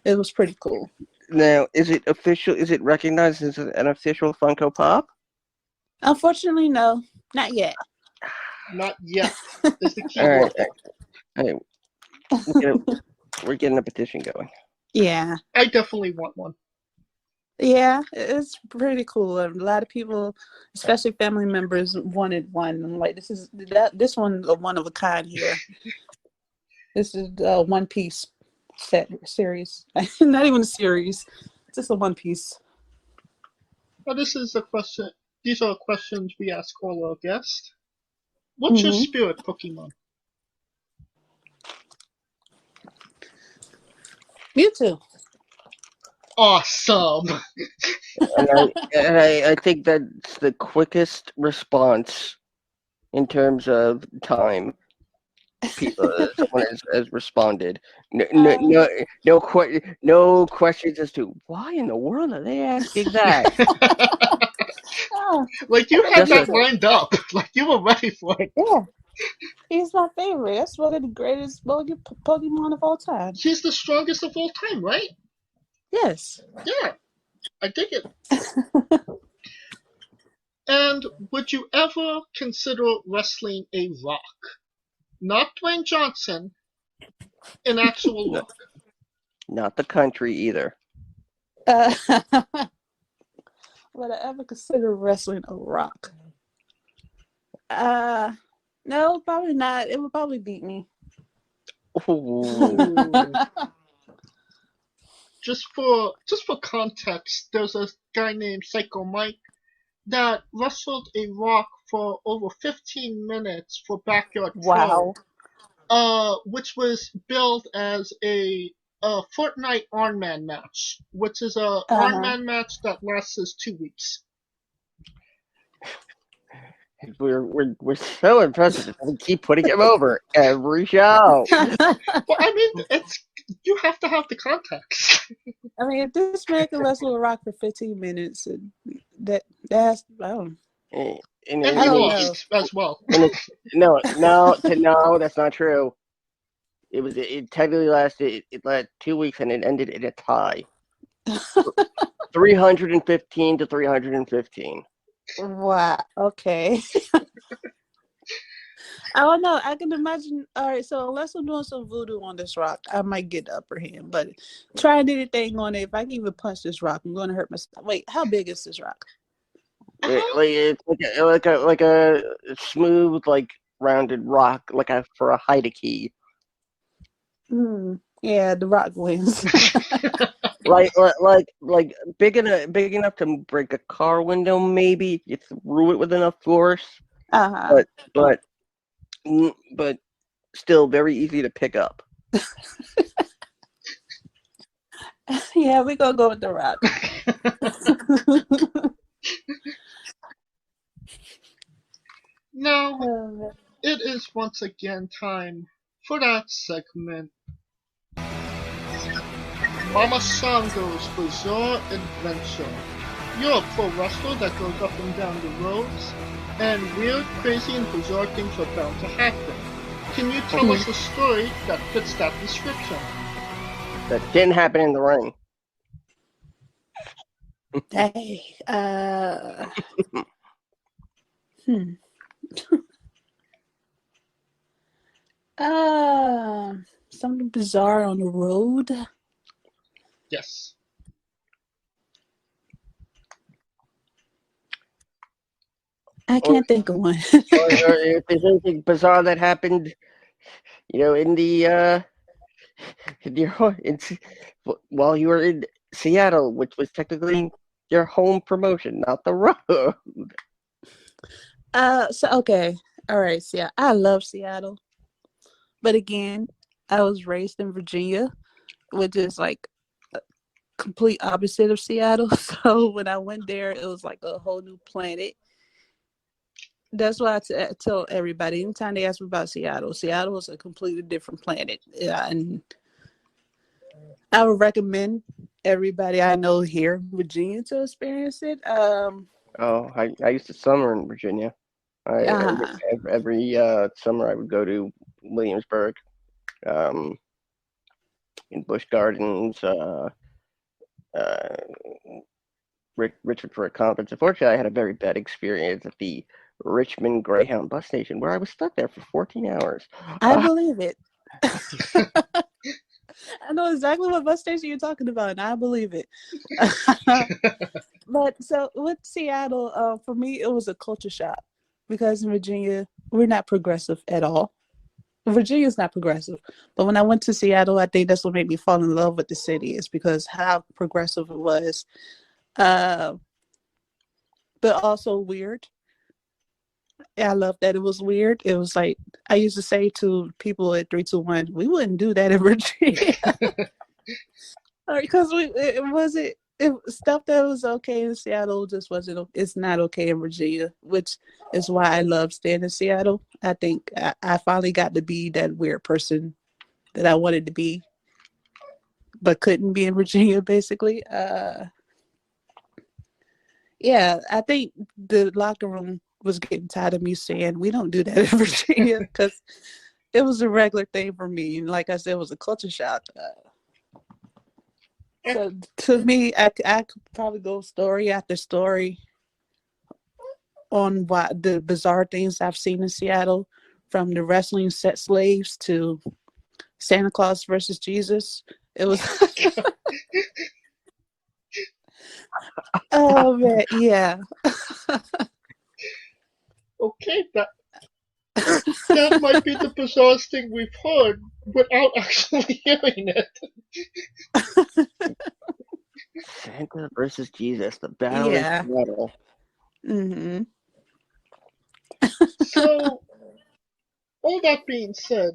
it was pretty cool. Now, is it official? Is it recognized as an official Funko Pop? Unfortunately, no, not yet. Not yet. Is the key All word. right. All right. We're getting a petition going. Yeah. I definitely want one. Yeah, it's pretty cool. A lot of people, especially family members, wanted one. I'm like, this one a one of a kind here. This is a One Piece series, not even a series, just a One Piece. Now, this is a question. These are questions we ask all our guests. What's your spirit Pokemon? Mewtwo. Awesome. I think that's the quickest response in terms of time. Someone has responded. No questions as to why in the world are they asking that. Like you had Just that lined up. Like you were ready for it. Yeah, he's my favorite. That's one of the greatest Pokemon of all time. He's the strongest of all time, right? Yes. Yeah, I dig it. And would you ever consider wrestling a rock? Not Dwayne Johnson, an actual rock. Not the country either. Would I ever consider wrestling a rock? No, probably not. It would probably beat me. Ooh. Just for context, there's a guy named Psycho Mike that wrestled a rock for over 15 minutes for Backyard Wow. Pro, which was billed as a Fortnite Iron Man match, which is a Iron Man match that lasts 2 weeks. We're so impressed that we keep putting him over every show. Well, I mean, you have to have the context. I mean, if this man can wrestle a rock for 15 minutes, that's I don't And And I he don't know. lost as well. no, that's not true. It technically lasted 2 weeks and it ended in a tie. 315 to 315. Wow. Okay. I don't know. I can imagine. All right, so unless I'm doing some voodoo on this rock, I might get the upper hand. But trying anything on it, if I can even punch this rock, I'm going to hurt myself. Wait, how big is this rock? It's like a smooth, like rounded rock, for a hide key. Yeah, the rock wins. like big enough to break a car window, maybe if you threw it with enough force. Uh-huh. But still very easy to pick up. Yeah, we're gonna go with the rock. Now, it is once again time for that segment. Mama Shango's Bizarre Adventure. You're a pro wrestler that goes up and down the roads, and weird, crazy, and bizarre things are bound to happen. Can you tell us a story that fits that description? That didn't happen in the ring. Hey, something bizarre on the road. Yes. I can't think of one. or if there's anything bizarre that happened, in the while you were in Seattle, which was technically your home promotion, not the road. Okay. All right, yeah, I love Seattle. But again, I was raised in Virginia, which is like a complete opposite of Seattle. So when I went there, it was like a whole new planet. That's why I tell everybody anytime they ask me about Seattle is a completely different planet. Yeah, and I would recommend everybody I know here in Virginia to experience it. Oh, I used to summer in Virginia. Uh-huh. Every summer I would go to Williamsburg, in Busch Gardens, Richmond for a conference. Unfortunately, I had a very bad experience at the Richmond Greyhound bus station where I was stuck there for 14 hours. I believe it. I know exactly what bus station you're talking about, and I believe it. But so with Seattle, for me, it was a culture shock because in Virginia, we're not progressive at all. Virginia's not progressive. But when I went to Seattle, I think that's what made me fall in love with the city is because how progressive it was. But also weird. I love that it was weird. It was like I used to say to people at 321, we wouldn't do that in Virginia. Because it wasn't stuff that was okay in Seattle just wasn't. It's not okay in Virginia, which is why I love staying in Seattle. I think I finally got to be that weird person that I wanted to be, but couldn't be in Virginia. Basically, yeah, I think the locker room was getting tired of me saying we don't do that in Virginia because it was a regular thing for me. And like I said, it was a culture shock. So to me, I could probably go story after story on what the bizarre things I've seen in Seattle, from the wrestling set slaves to Santa Claus versus Jesus. It was. Oh man, yeah. Okay, that might be the bizarrest thing we've heard without actually hearing it. Santa versus Jesus, the battle Yeah. in Seattle. Mm-hmm. So, all that being said,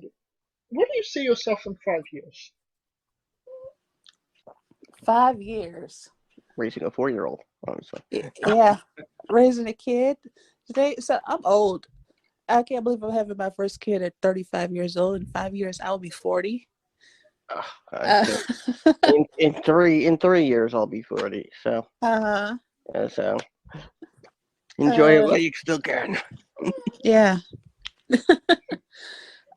where do you see yourself in 5 years? 5 years. Raising a 4-year-old, honestly. Yeah, raising a kid, So I'm old. I can't believe I'm having my first kid at 35 years old. In 5 years, I'll be 40. Uh, In 3 years, I'll be 40. So, uh, so enjoy it uh, while you still can. yeah.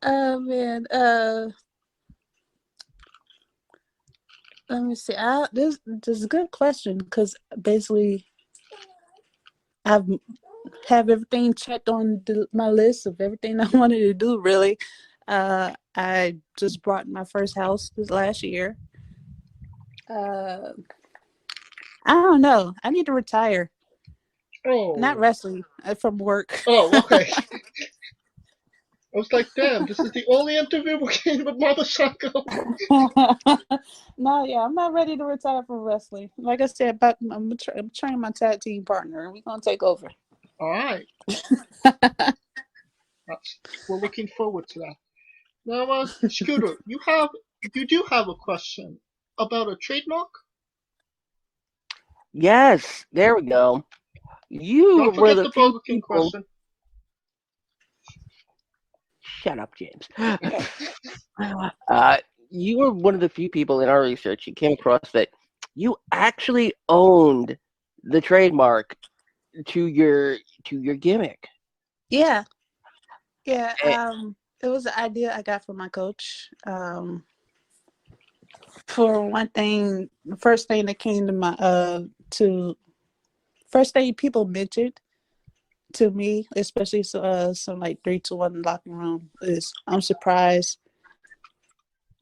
Oh man. Let me see. This is a good question because basically I've have everything checked on my list of everything I wanted to do. Really, I just bought my first house this last year. Uh, I don't know. I need to retire. Not Oh. wrestling from work. Oh, okay. I was like, damn, this is the only interview we're getting with Mama Shango. No, yeah, I'm not ready to retire from wrestling. Like I said, but I'm training my tag team partner, and we're gonna take over. All right. We're looking forward to that. Now, Scooter, you do have a question about a trademark? Yes, there we go. You were Don't one of forget the the few Burger King people. question. Shut up, James. You were one of the few people in our research who came across that you actually owned the trademark to your gimmick. Yeah, yeah. Eh, It was an idea I got from my coach. For one thing, the first thing that came to my to first thing people mentioned to me, especially some like 3-2-1 locker room, is I'm surprised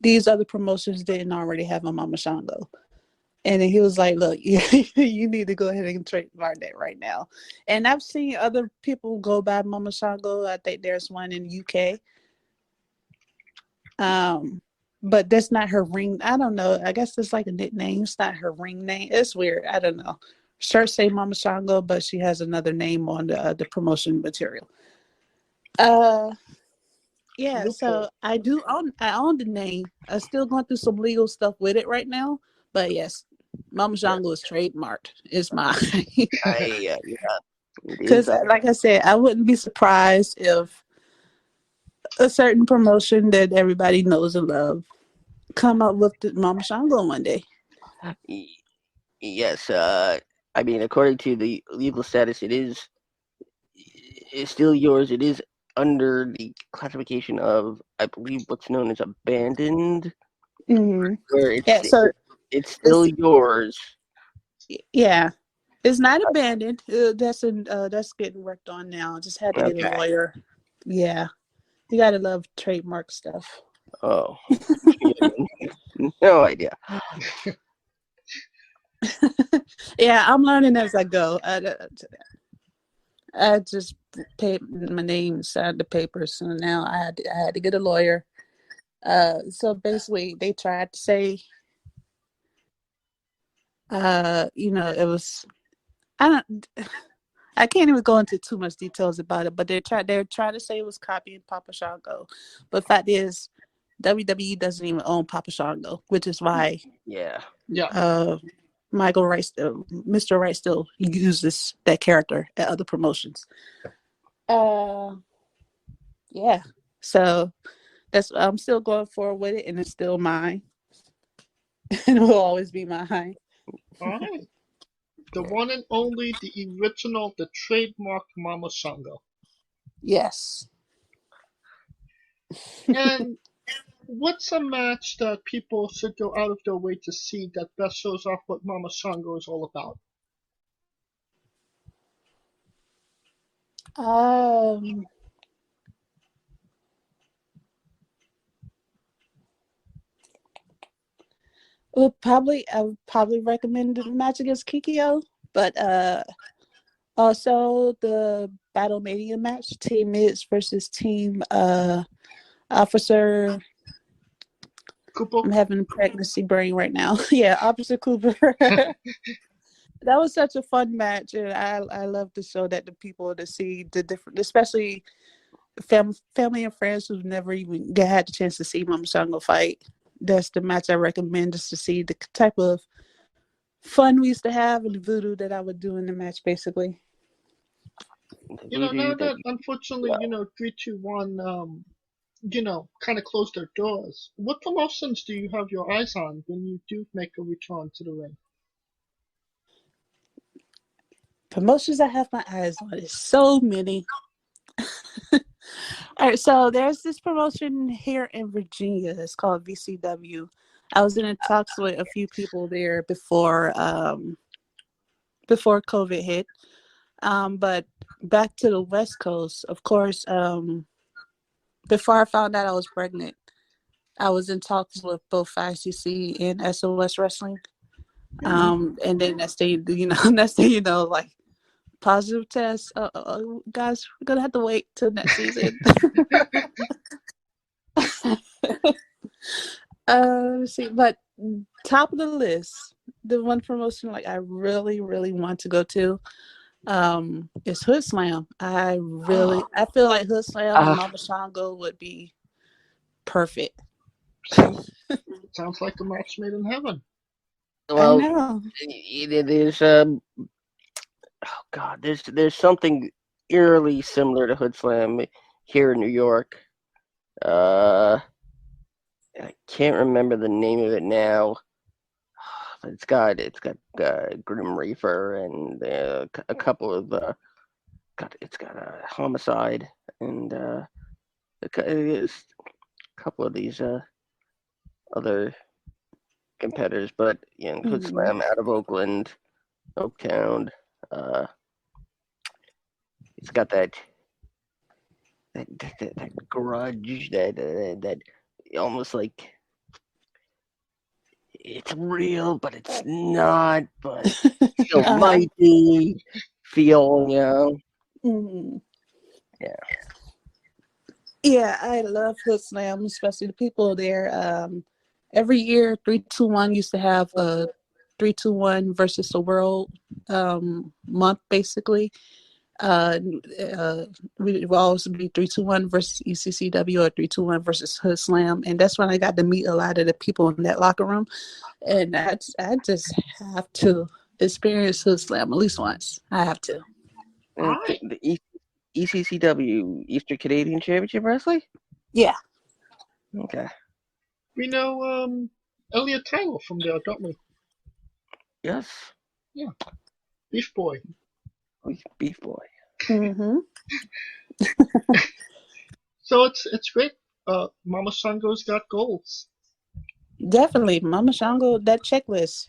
these other promotions didn't already have a Mama Shango. And then he was like, "Look, you need to go ahead and trademark that right now." And I've seen other people go by Mama Shango. I think there's one in UK. But that's not her ring. I don't know. I guess it's like a nickname. It's not her ring name. It's weird. I don't know. Shirts say Mama Shango, but she has another name on the promotion material. Yeah. Loophole. So I own the name. I'm still going through some legal stuff with it right now. But yes, Mama yeah, Shango is trademarked. It's mine. yeah, it is. Because, like I said, I wouldn't be surprised if a certain promotion that everybody knows and love come up with the Mama Shango one day. Yes. I mean, according to the legal status, it's still yours. It is under the classification of, I believe, what's known as abandoned, Mm-hmm. where Yeah, so it's still it's yours. yeah, it's not abandoned. That's getting worked on now. Just had to get a Okay. lawyer. Yeah, you gotta love trademark stuff. Oh, no idea. Yeah, I'm learning as I go. I just paid my name, signed the papers, so now I had to get a lawyer. So basically, they tried to say, it was I don't. I can't even go into too much details about it, but they're trying to say it was copying Papa Shango. But fact is, WWE doesn't even own Papa Shango, which is why Yeah. Yeah. Michael Wright, Mr. Wright, still uses that character at other promotions. Yeah. So I'm still going forward with it, and it's still mine, and it will always be mine. All right. The one and only, the original, the trademark Mama Shango. Yes. And what's a match that people should go out of their way to see that best shows off what Mama Shango is all about? Um. I would probably recommend the match against Kikyo, but also the Battle Mania match, Team Mids versus Team Officer. Kupo? I'm having a pregnancy brain right now. Yeah, Officer Cooper. That was such a fun match, and I love to show that to people to see the different, especially family and friends who've never even had the chance to see Mama Shango fight. That's the match I recommend, just to see the type of fun we used to have and the voodoo that I would do in the match, basically. Now Voodoo that that unfortunately, 321, kind of closed their doors, what promotions do you have your eyes on when you do make a return to the ring? Promotions I have my eyes on is so many. All right, so there's this promotion here in Virginia. It's called VCW. I was in talks with a few people there before COVID hit. But back to the West Coast, of course. Before I found out I was pregnant, I was in talks with both ICC and SOS Wrestling. And then next thing like positive test. Guys, we're gonna have to wait till next season. Let's see, but top of the list, the one promotion like I really, really want to go to, is Hood Slam. I feel like Hood Slam and Mama Shango would be perfect. Sounds like a match made in heaven. well, I know. there's oh god, there's something eerily similar to Hood Slam here in New York. I can't remember the name of it now. But it's got Grim Reaper and a couple of it's got a Homicide and it's a couple of these other competitors, but Hood Slam out of Oakland, Oaktown. It's got that grudge that almost like it's real, but it's not, but still might be feel, Yeah, I love Hood Slam, especially the people there. Every year, 321 used to have a 321 versus the world month, basically. We will always be 321 versus ECCW or 321 versus Hood Slam, and that's when I got to meet a lot of the people in that locker room, and I just have to experience Hood Slam at least once. I have to. The ECCW, Eastern Canadian Championship Wrestling? Yeah. Okay. We know Elliot Taylor from there, don't we? Yes. Yeah. Beef Boy. Beef Boy. Mm-hmm. So it's great. Mama Shango's got goals. Definitely. Mama Shango, that checklist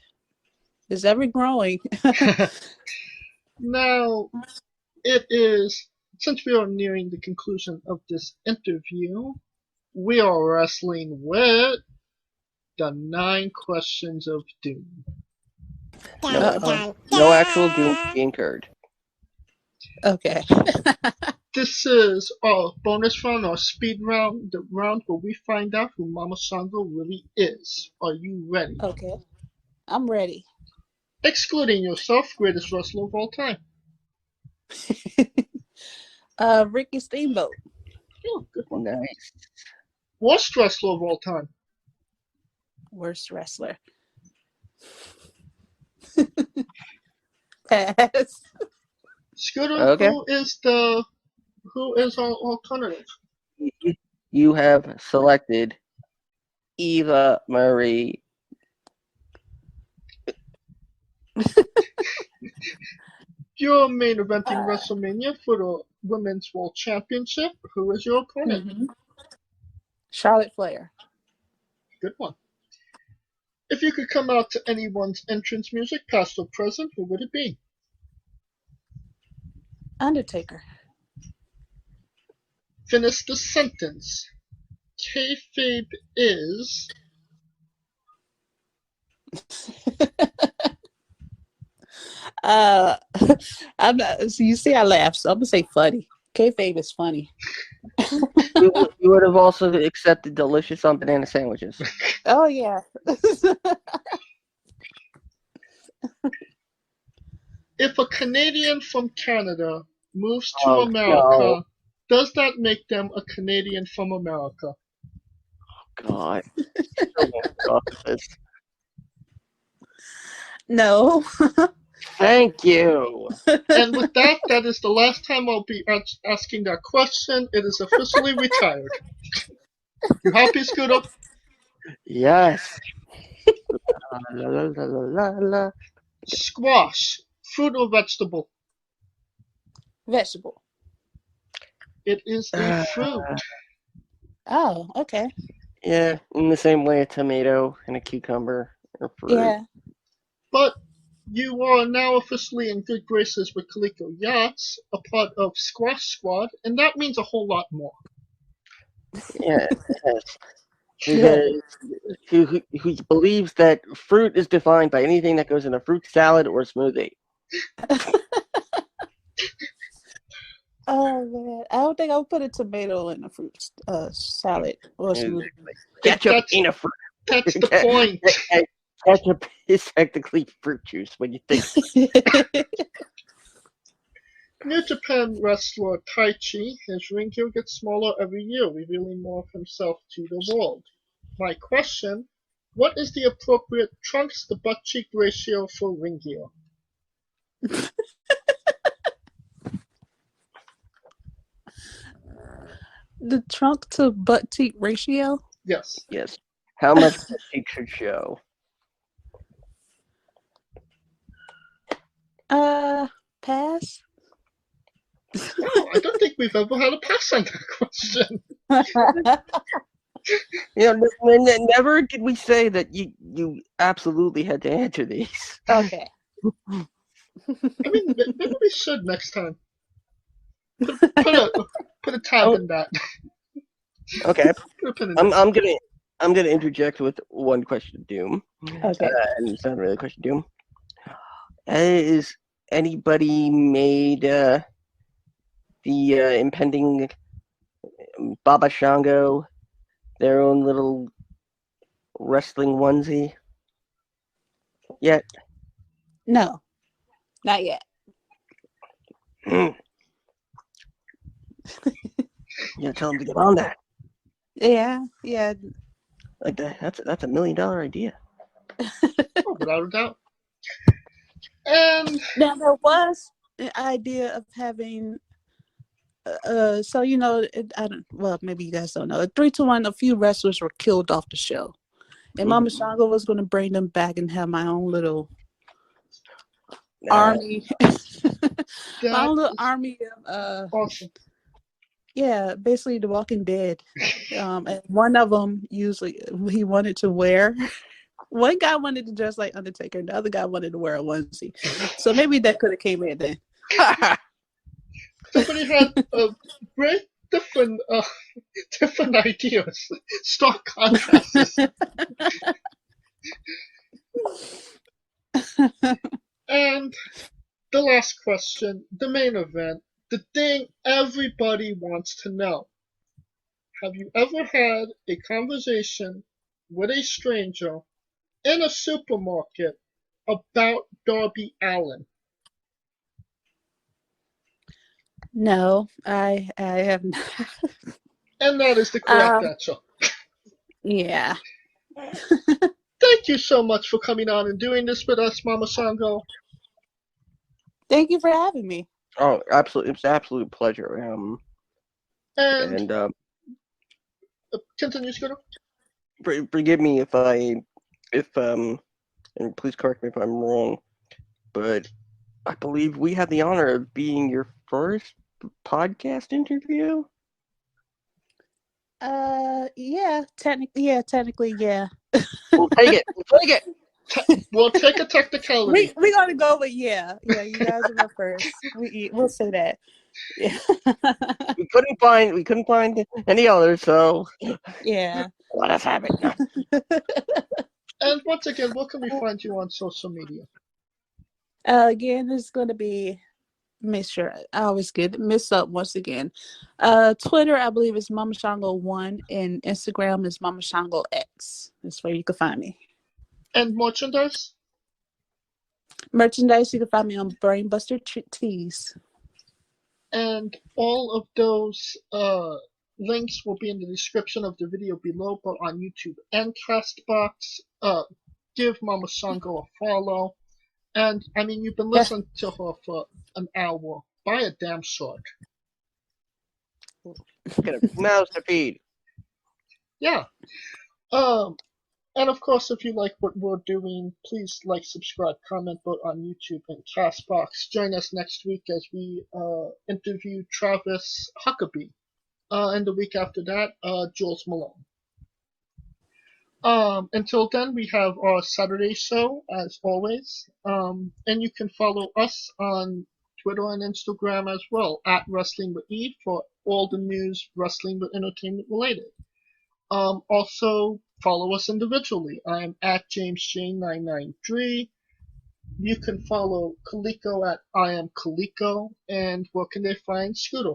is ever growing. Now, it is, since we are nearing the conclusion of this interview, we are wrestling with the 9 questions of doom. No actual doom to be incurred. Okay. This is our bonus round, our speed round, the round where we find out who Mama Shango really is. Are you ready? Okay. I'm ready. Excluding yourself, greatest wrestler of all time. Ricky Steamboat. Oh, good one. Nice. Worst wrestler of all time. Worst wrestler. Pass. Scooter, Okay. who is our alternative? You have selected Eva Marie. You're main eventing WrestleMania for the Women's World Championship. Who is your opponent? Mm-hmm. Charlotte Flair. Good one. If you could come out to anyone's entrance music, past or present, who would it be? Undertaker. Finish the sentence. Kayfabe is. I'm not. So you see, I laugh, so I'm gonna say funny. Kayfabe is funny. You would have also accepted delicious on banana sandwiches. Oh yeah. If a Canadian from Canada moves to Oh, America, no. does that make them a Canadian from America? God. Still won't stop this. No. Thank you. And with that, that is the last time I'll be asking that question. It is officially retired. You happy, Scooter? Yes. La, la, la, la, la, la. Squash, fruit or vegetable? Vegetable. It is a fruit. Oh, okay. Yeah, in the same way a tomato and a cucumber are fruit. Yeah. But you are now officially in good graces with Kikyo Yachts, a part of Squash Squad, and that means a whole lot more. Yeah, yes. Yeah. Because who believes that fruit is defined by anything that goes in a fruit salad or smoothie. Oh man, I don't think I would put a tomato in a fruit salad or smoothie. Ketchup That's- ain't a fruit. That's the point. Ketchup is technically fruit juice when you think. New Japan wrestler Taichi, his ring gear gets smaller every year, revealing more of himself to the world. My question, what is the appropriate trunks to butt cheek ratio for ring gear? The trunk to butt cheek ratio? Yes. Yes. How much butt cheek should show? Pass. Wow, I don't think we've ever had a pass on that question. Never did we say that you absolutely had to answer these. Okay. I mean, maybe we should next time. Put a tab in that. Okay. Put a pin in I'm that. I'm gonna interject with one question, Doom. Okay. And it's not really a question, Doom. Has anybody made the impending Baba Shango their own little wrestling onesie yet? No, not yet. You gotta tell them to get on that. Yeah. Like that's $1 million idea. Oh, without a doubt. And Now there was an idea of having. So I don't. Well, maybe you guys don't know. 3-1, a few wrestlers were killed off the show, and Mama Shango was going to bring them back and have my own little army. My own little army of awesome. Yeah, basically The Walking Dead. And one of them usually he wanted to wear. One guy wanted to dress like Undertaker, and the other guy wanted to wear a onesie. So maybe that could have came in then. Somebody had great different ideas, stark contrasts. And the last question, the main event, the thing everybody wants to know. Have you ever had a conversation with a stranger in a supermarket about Darby Allin? No, I have not. And that is the correct answer. Yeah. Thank you so much for coming on and doing this with us, Mama Shango. Thank you for having me. Oh, absolutely! It's an absolute pleasure. And continue, Scooter. Forgive me if and please correct me if I'm wrong, but I believe we had the honor of being your first podcast interview. Technically, yeah. We'll take it. We'll take it. We'll take a technicality. We gotta go with yeah. You guys are my first. We'll say that. Yeah. We couldn't find any others, so Yeah. let us have it. And once again, where can we find you on social media? Again, it's gonna be. Make sure I always get messed up once again. Twitter, I believe, is Mama Shango 1, and Instagram is Mama Shango X. That's where you can find me. And merchandise? Merchandise, you can find me on Brainbuster Tees. And all of those links will be in the description of the video below, but on YouTube and Castbox. Give Mama Shango a follow. And I mean, you've been Yes. listening to her for an hour. Buy a damn sword. Get a mouse to feed. Yeah. And of course, if you like what we're doing, please like, subscribe, comment, vote on YouTube and Castbox. Join us next week as we interview Travis Huckabee. And the week after that, Jules Malone. Until then, we have our Saturday show, as always. And you can follow us on Twitter and Instagram as well, at Wrestling with E, for all the news wrestling with entertainment related. Also, follow us individually. I'm at JamesJ993. You can follow Kaliko at I am Kaliko. And where can they find Scooter?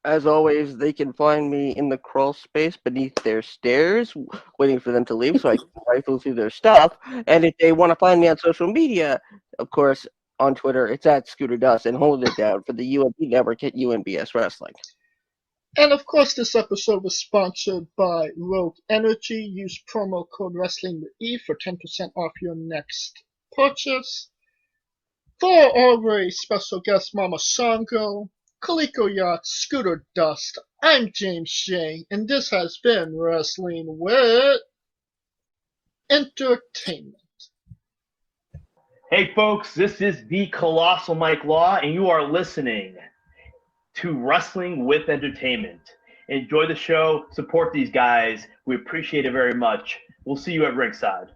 As always, they can find me in the crawl space beneath their stairs, waiting for them to leave so I can rifle through their stuff. And if they want to find me on social media, of course, on Twitter, it's at Scooter Dust, and hold it down for the UNB network at UNBS Wrestling. And of course, this episode was sponsored by Rogue Energy. Use promo code Wrestling with E for 10% off your next purchase. For our very special guest, Mama Shango, Kaliko Yacht, Scooter Dust, I'm James J, and this has been Wrestling with Entertainment. Hey folks, this is the colossal Mike Law, and you are listening to Wrestling with Entertainment. Enjoy the show, support these guys. We appreciate it very much. We'll see you at ringside.